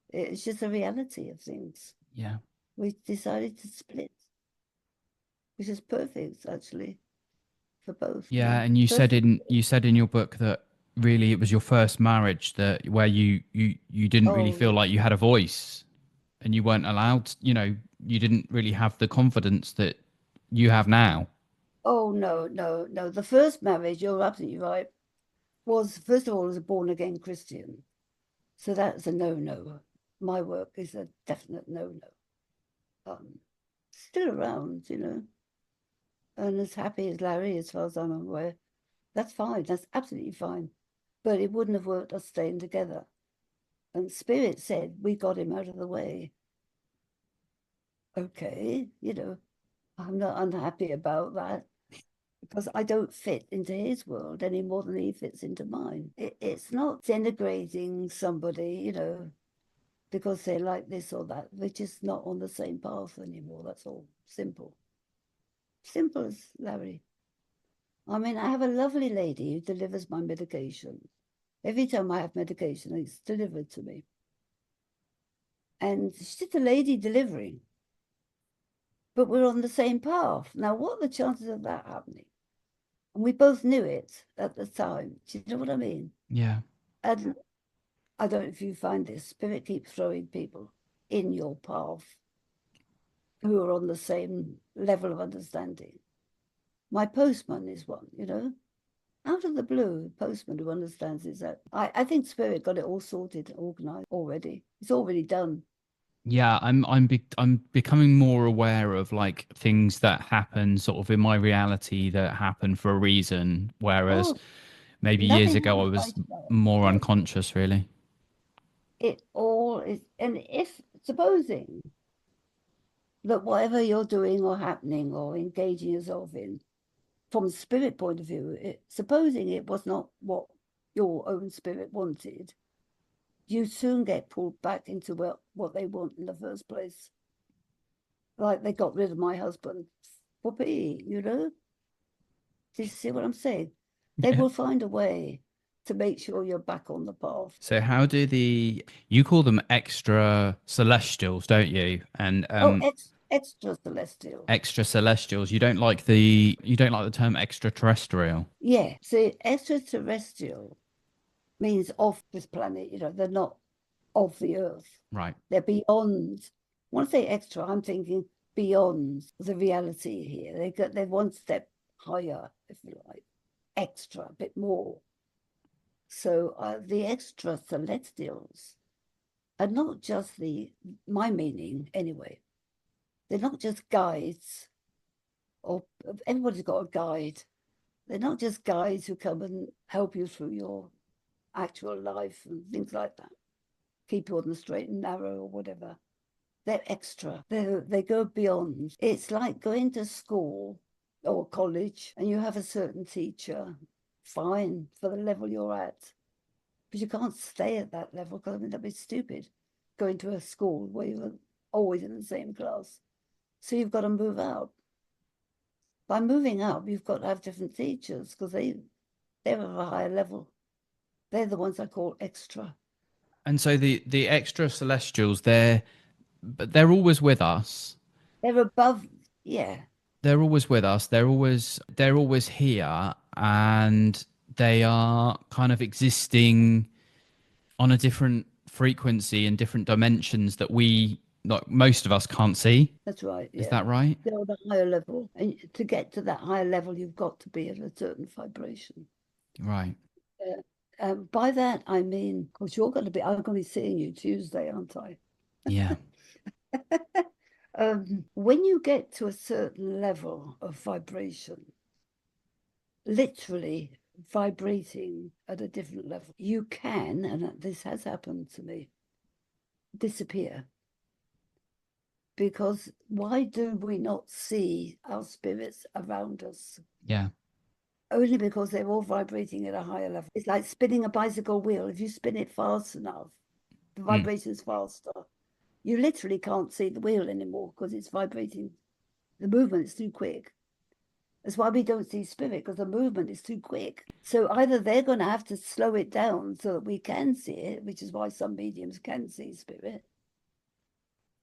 It's just a reality of things. Yeah. We decided to split, which is perfect, actually, for both, you Yeah, know. and Perfect. you said in your book that really it was your first marriage that where you didn't really Oh, feel like you had a voice and you weren't allowed, you didn't really have the confidence that you have now. oh, no, no, no. The first marriage, you're absolutely right, was, first of all, as a born again Christian. So that's a no-no. My work is a definite no-no. Still around, you know, and as happy as Larry, as far as I'm aware. That's fine. That's absolutely fine. But it wouldn't have worked us staying together. And Spirit said, we got him out of the way. Okay, you know, I'm not unhappy about that because I don't fit into his world any more than he fits into mine. It's not denigrating somebody, you know, because they're like this or that. We're just not on the same path anymore. That's all. Simple. Simple as Larry. I mean, I have a lovely lady who delivers my medication. Every time I have medication, it's delivered to me. And she's just a lady delivering, but we're on the same path. Now, what are the chances of that happening? And we both knew it at the time. Do you know what I mean? Yeah. And I don't know if you find this, Spirit keeps throwing people in your path who are on the same level of understanding. My postman is one, you know, out of the blue, postman who understands is that I think Spirit got it all sorted, organized already. It's already done. Yeah, I'm becoming more aware of like things that happen sort of in my reality that happen for a reason, whereas Oh, maybe years nothing ago I happens by was chance. more No, unconscious, really. it all is. And if supposing that whatever you're doing or happening or engaging yourself in, from a spirit point of view, supposing it was not what your own spirit wanted, you soon get pulled back into what they want in the first place. Like they got rid of my husband. Whoopee, you know? Do you see what I'm saying? They Yeah. will find a way to make sure you're back on the path. So how do you call them extra celestials, don't you? And Oh, extra celestial. extra celestials. You don't like the term extraterrestrial. Yeah. See, extraterrestrial means off this planet, you know, they're not of the earth. Right. They're beyond. When I say extra, I'm thinking beyond the reality here. They're one step higher, if you like, extra, a bit more. So the extra celestials are not just my meaning anyway, they're not just guides, or everybody's got a guide. They're not just guides who come and help you through your actual life and things like that, keep you on the straight and narrow or whatever. They're extra. They go beyond. It's like going to school or college and you have a certain teacher, fine for the level you're at, but you can't stay at that level because I mean that'd be stupid. Going to a school where you're always in the same class, so you've got to move out. By moving up, you've got to have different teachers because they're of a higher level. They're the ones I call extra. And so the extra celestials, they're always with us. They're above, yeah, They're always with us. They're always here, and they are kind of existing on a different frequency and different dimensions that we, like most of us, can't see. that's right, Is yeah. that right? They're on a higher level. And to get to that higher level, you've got to be at a certain vibration. Right. By that, I mean, because I'm going to be seeing you Tuesday, aren't I? Yeah. When you get to a certain level of vibration, literally vibrating at a different level, you can, and this has happened to me, disappear. Because why do we not see our spirits around us? Yeah. Only because they're all vibrating at a higher level. It's like spinning a bicycle wheel. If you spin it fast enough, the Mm. vibration's faster. You literally can't see the wheel anymore because it's vibrating. The movement is too quick. That's why we don't see spirit, because the movement is too quick. So either they're going to have to slow it down so that we can see it, which is why some mediums can see spirit,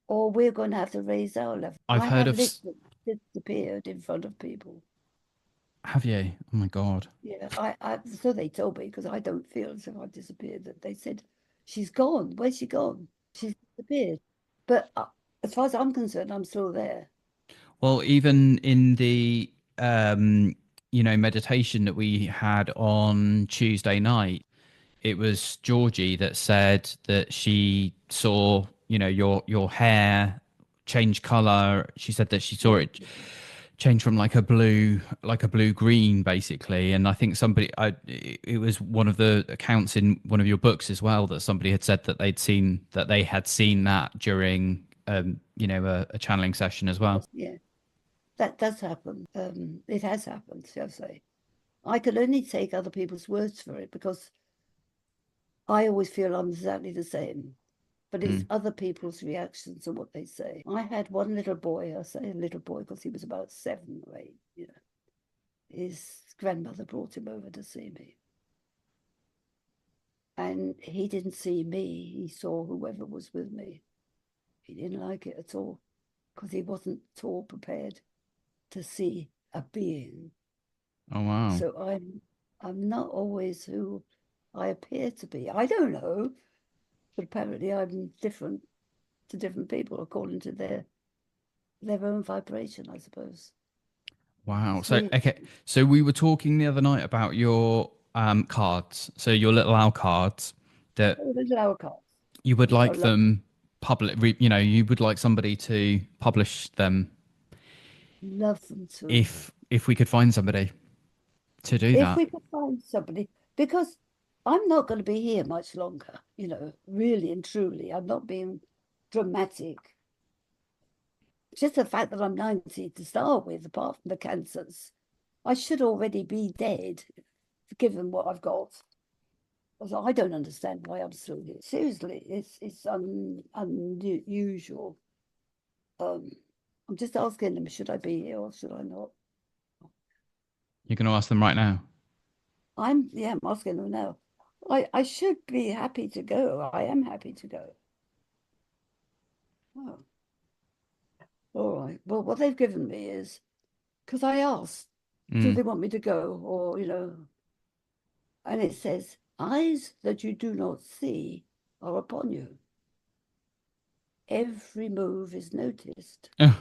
or we're going to have to raise our level. I've I heard have of. literally disappeared in front of people. Have you? Oh my God. Yeah, so they told me, because I don't feel as if I disappeared, that they said, she's gone. Where's she gone? She's disappeared. But as far as I'm concerned, I'm still there. Well, even in the meditation that we had on Tuesday night, it was Georgie that said that she saw, your hair change color. She said that she saw Yeah. it change from like a blue green, basically. And I think it was one of the accounts in one of your books as well, that somebody had said that they had seen that during, a channeling session as well. Yeah, that does happen. It has happened, shall I say. I can only take other people's words for it, because I always feel I'm exactly the same. But it's Mm. other people's reactions and what they say. I had one little boy, I say a little boy because he was about 7 or 8, His grandmother brought him over to see me. And he didn't see me, he saw whoever was with me. He didn't like it at all, because he wasn't at all prepared to see a being. Oh wow. So I'm not always who I appear to be. I don't know, but apparently I'm different to different people according to their own vibration, I suppose. Wow. It's So weird. okay. So we were talking the other night about your cards. So your little owl cards that Oh, those are our cards. you would Which I like love. them you would like somebody to publish them Love them too. if we could find somebody to do If that. we could find somebody, because I'm not going to be here much longer, really and truly. I'm not being dramatic. Just the fact that I'm 90 to start with, apart from the cancers, I should already be dead, given what I've got. So I don't understand why I'm still here. Seriously, it's unusual. Um, I'm just asking them, should I be here or should I not? You're going to ask them right now. I'm asking them now. I should be happy to go. I am happy to go. Oh, all right. Well, what they've given me is, because I asked, do Mm. they want me to go? Or, and it says, eyes that you do not see are upon you. Every move is noticed. Ugh.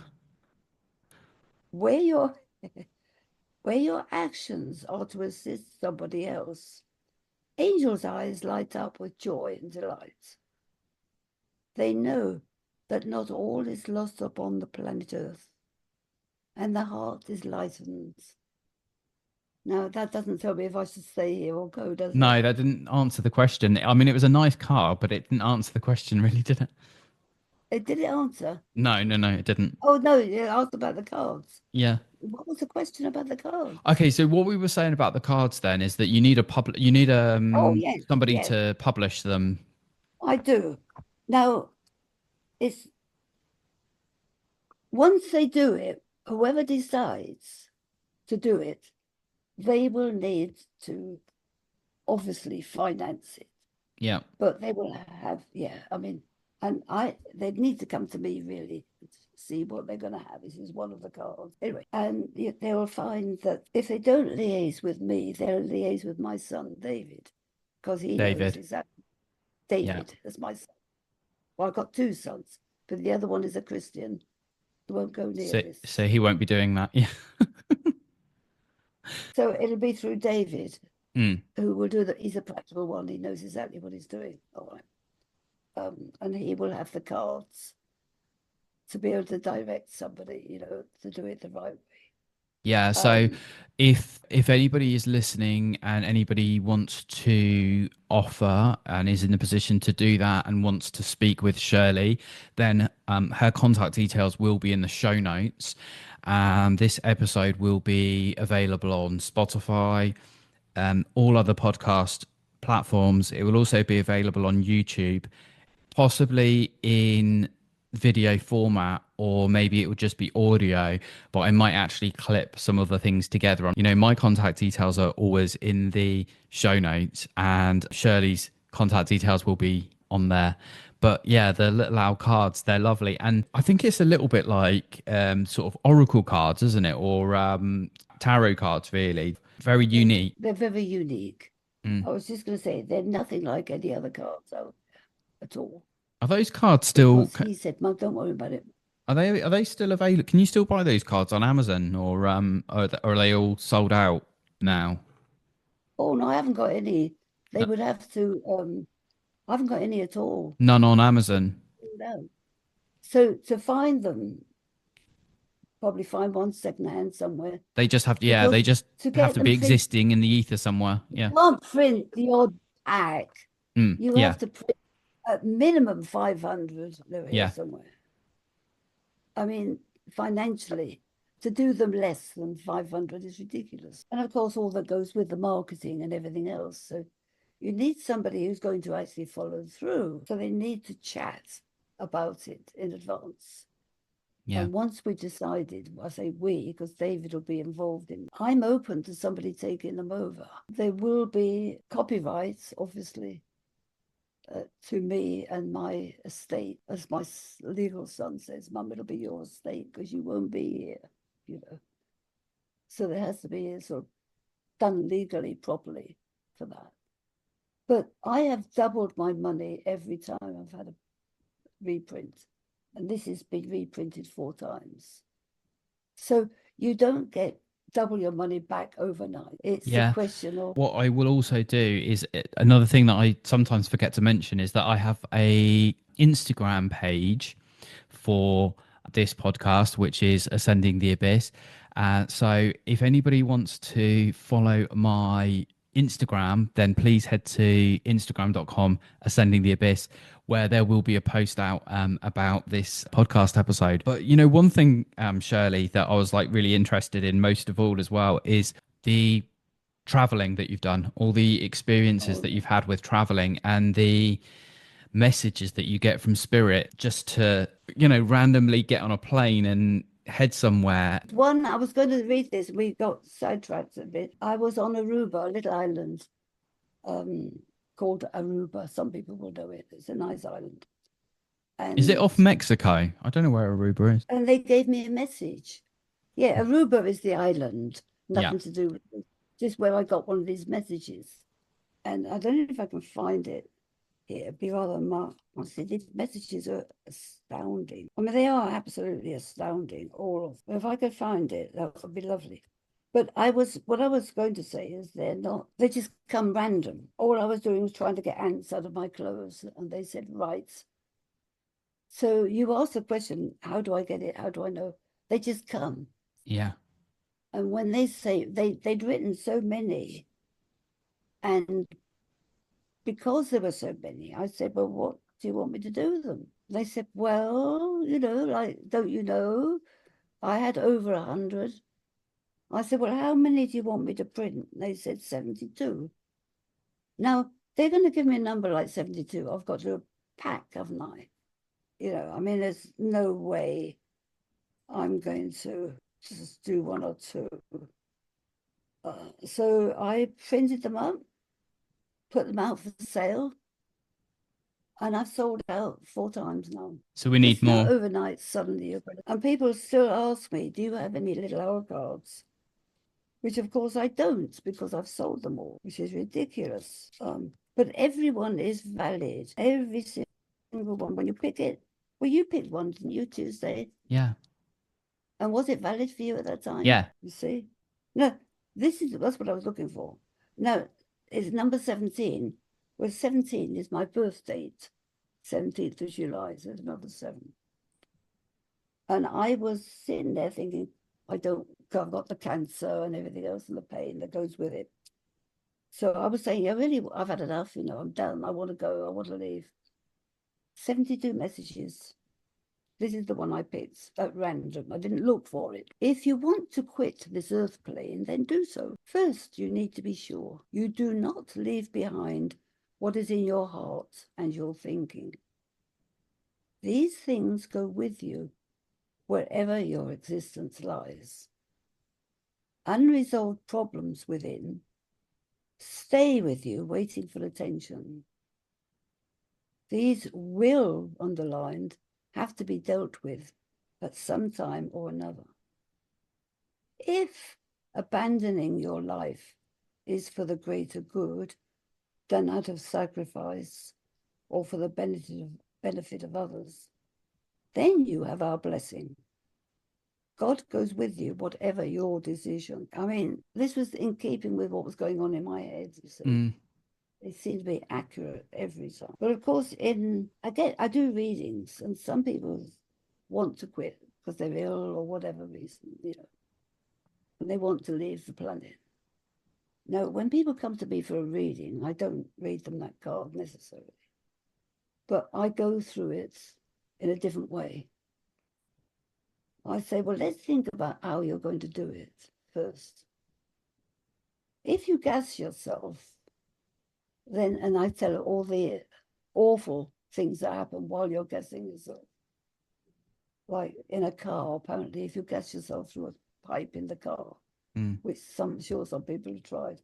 Where your where your actions are to assist somebody else, angels' eyes light up with joy and delight. They know that not all is lost upon the planet Earth, and the heart is lightened. Now, that doesn't tell me if I should stay here or go, does it? No, that didn't answer the question. I mean, it was a nice card, but it didn't answer the question, really, did it? It did it answer? No, no, no, it didn't. Oh, no, it asked about the cards. Yeah. What was the question about the cards? Okay, so what we were saying about the cards then is that you need Oh, yes, somebody yes, to publish them. I do. Now, it's once they do it, whoever decides to do it, they will need to obviously finance it, Yeah. but they will have, yeah, I mean, and they need to come to me really to see what they're going to have. This is one of the cards. Anyway, and they will find that if they don't liaise with me, they'll liaise with my son, David, because he knows David. exactly. Yeah. David is my son. Well, I've got 2 sons, but the other one is a Christian who won't go near this. So he won't be doing that. Yeah. So it'll be through David, Mm. who will do that. He's a practical one. He knows exactly what he's doing. All right. And he will have the cards to be able to direct somebody, to do it the right way. Yeah, so Um, if anybody is listening and anybody wants to offer and is in the position to do that and wants to speak with Shirley, then her contact details will be in the show notes. This episode will be available on Spotify, all other podcast platforms. It will also be available on YouTube, possibly in video format, or maybe it would just be audio, but I might actually clip some of the things together. On, my contact details are always in the show notes, and Shirley's contact details will be on there. But yeah, the little owl cards, they're lovely. And I think it's a little bit like sort of oracle cards, isn't it? Or tarot cards, really. Very unique. They're very unique. Mm. I was just going to say, they're nothing like any other cards out at all. Are those cards still? Because he said, Mum, don't worry about it. Are they still available? Can you still buy those cards on Amazon, or are they all sold out now? Oh, no, I haven't got any. They would have to, I haven't got any at all. None on Amazon. No. So to find them, probably find one secondhand somewhere. They just have, yeah, Because they just to have get to them be print, existing in the ether somewhere. you Yeah. can't print the odd act. You Yeah. have to print at minimum 500. They're here Yeah. somewhere. I mean, financially, to do them less than 500 is ridiculous. And of course, all that goes with the marketing and everything else. So you need somebody who's going to actually follow through. So they need to chat about it in advance. Yeah. And once we decided, I say we, because David will be involved in, I'm open to somebody taking them over. There will be copyrights, obviously, to me and my estate. As my legal son says, Mum, it'll be your estate because you won't be here, So there has to be sort of done legally properly for that. But I have doubled my money every time I've had a reprint. And this has been reprinted 4 times. So you don't get double your money back overnight. It's a question of... What I will also do is another thing that I sometimes forget to mention is that I have a Instagram page for this podcast, which is Ascending the Abyss. So if anybody wants to follow my Instagram, then please head to instagram.com ascending the abyss, where there will be a post out about this podcast episode. But one thing, Shirley, that I was like really interested in most of all as well is the traveling that you've done, all the experiences that you've had with traveling, and the messages that you get from spirit just to randomly get on a plane and head somewhere. One, I was going to read this, we got sidetracked a bit. I was on Aruba, a little island called Aruba. Some people will know it. It's a nice island. And is it off Mexico? I don't know where Aruba is. And they gave me a message. Yeah, Aruba is the island. Nothing to do with it. Just where I got one of these messages. And I don't know if I can find it here. It'd be rather honestly, these messages are astounding. I mean, they are absolutely astounding, all of them. If I could find it, that would be lovely. But what I was going to say is they just come random. All I was doing was trying to get ants out of my clothes. And they said, right. So you asked the question, how do I get it? How do I know? They just come. Yeah. And when they say they'd written so many, and because there were so many, I said, well, what do you want me to do with them? They said, well, like, don't you know? I had over 100. I said, well, how many do you want me to print? They said 72. Now, they're going to give me a number like 72. I've got to do a pack, haven't I? I mean, there's no way I'm going to just do 1 or 2. So I printed them up, put them out for sale, and I've sold out 4 times now. So we need it's more. Not overnight, suddenly. And people still ask me, do you have any little hour cards? Which, of course, I don't, because I've sold them all, which is ridiculous. But everyone is valid. Every single one. When you pick it, well, you picked one, didn't you, Tuesday? Yeah. And was it valid for you at that time? Yeah. You see? No, that's what I was looking for. No, it's number 17. Well, 17 is my birth date. 17th of July, so it's another 7. And I was sitting there thinking, I've got the cancer and everything else and the pain that goes with it. So I was saying, I've had enough, I'm done. I want to go, I want to leave. 72 messages. This is the one I picked at random. I didn't look for it. If you want to quit this earth plane, then do so. First, you need to be sure you do not leave behind what is in your heart and your thinking. These things go with you wherever your existence lies. Unresolved problems within stay with you, waiting for attention. These will, underlined, have to be dealt with at some time or another. If abandoning your life is for the greater good, done out of sacrifice or for the benefit of others, then you have our blessing. God goes with you, whatever your decision. I mean, this was in keeping with what was going on in my head, you see. Mm. They seem to be accurate every time. But of course, I do readings, and some people want to quit because they're ill or whatever reason, and they want to leave the planet. Now, when people come to me for a reading, I don't read them that card necessarily, but I go through it in a different way. I say, well, let's think about how you're going to do it first. If you gas yourself, then, and I tell all the awful things that happen while you're gassing yourself. Like in a car, apparently, if you gas yourself through a pipe in the car, which some people have tried,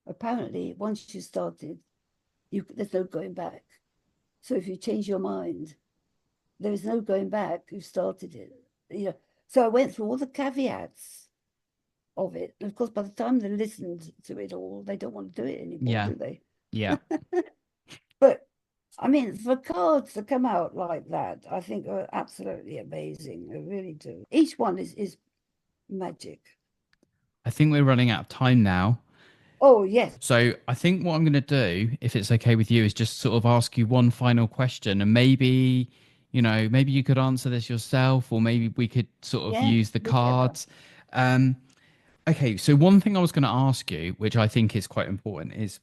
apparently, once you started, there's no going back. So if you change your mind, there is no going back. You started it. So I went through all the caveats of it. And of course, by the time they listened to it all, they don't want to do it anymore, Yeah. do they? Yeah. But I mean, for cards to come out like that, I think are absolutely amazing. I really do. Each one is magic. I think we're running out of time now. Oh, yes. So I think what I'm going to do, if it's okay with you, is just sort of ask you one final question, and maybe, maybe you could answer this yourself, or maybe we could sort of Yeah, use the whichever. cards. Okay, so one thing I was going to ask you, which I think is quite important, is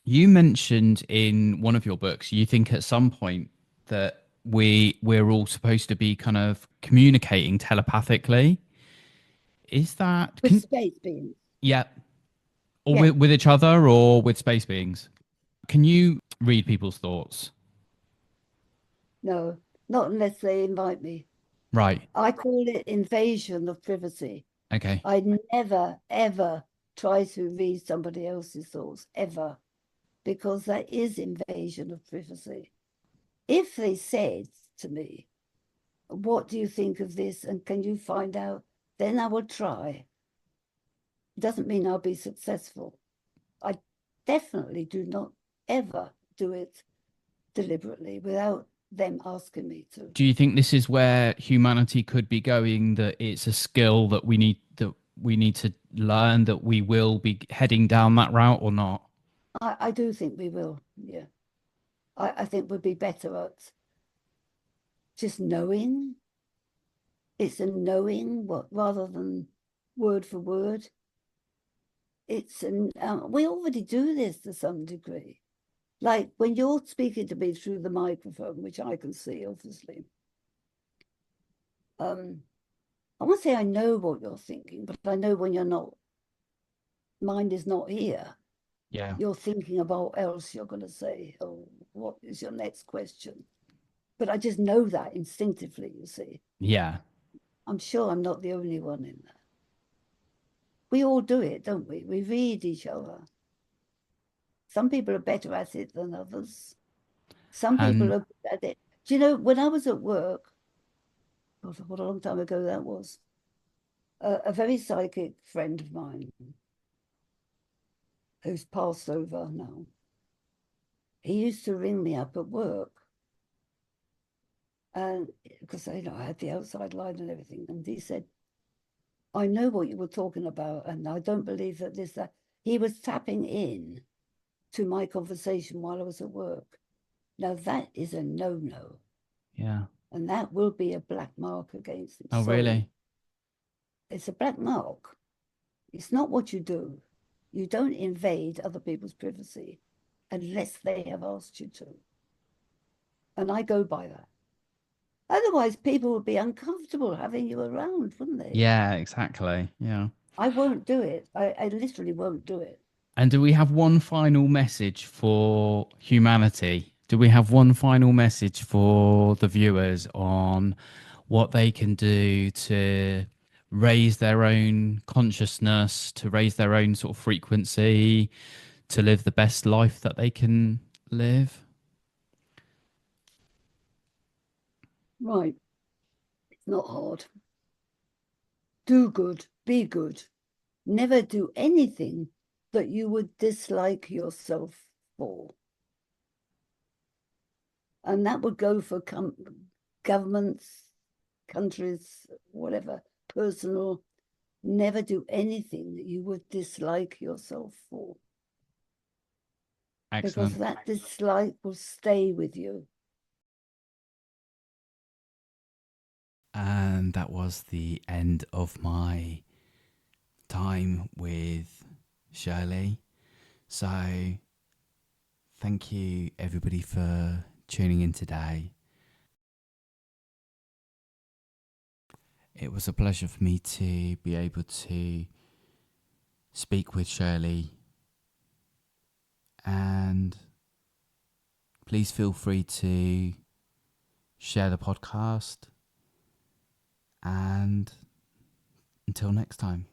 you mentioned in one of your books, you think at some point that we're all supposed to be kind of communicating telepathically. Is that With can space beings. yeah, or Yeah, with each other or with space beings? Can you read people's thoughts? no, not unless they invite me. Right. I call it invasion of privacy. Okay. I never, ever try to read somebody else's thoughts, ever, because that is invasion of privacy. If they said to me, what do you think of this? And can you find out? Then I will try. Doesn't mean I'll be successful. I definitely do not ever do it deliberately without them asking me to. Do you think this is where humanity could be going? That it's a skill that we need to learn, that we will be heading down that route or not? I do think we will. Yeah. I think we'll be better at just knowing. It's a knowing what rather than word for word. We already do this to some degree. Like when you're speaking to me through the microphone, which I can see, obviously. I won't say I know what you're thinking, but I know when you're not, mind is not here. Yeah. You're thinking about what else you're going to say. Oh, what is your next question? But I just know that instinctively, you see. Yeah. I'm sure I'm not the only one in that. We all do it, don't we? We read each other. Some people are better at it than others. Some people And are good at it. Do you know, when I was at work, God, what a long time ago that was, a very psychic friend of mine who's passed over now, he used to ring me up at work. And because I had the outside line and everything. And he said, I know what you were talking about, and I don't believe that that. He was tapping in to my conversation while I was at work. Now that is a no-no. yeah. And that will be a black mark against him. Oh, Sorry. really? It's a black mark. It's not what you do. You don't invade other people's privacy unless they have asked you to. And I go by that. Otherwise, people would be uncomfortable having you around, wouldn't they? Yeah, exactly. Yeah. I won't do it. I literally won't do it. And do we have one final message for humanity Do we have one final message for the viewers on what they can do to raise their own consciousness, to raise their own sort of frequency, to live the best life that they can live? Right. It's not hard. Do good, be good. Never do anything that you would dislike yourself for. And that would go for governments, countries, whatever, personal. Never do anything that you would dislike yourself for. Because Excellent. that dislike will stay with you. And that was the end of my time with Shirley. So thank you everybody for tuning in today. It was a pleasure for me to be able to speak with Shirley, and please feel free to share the podcast, and until next time.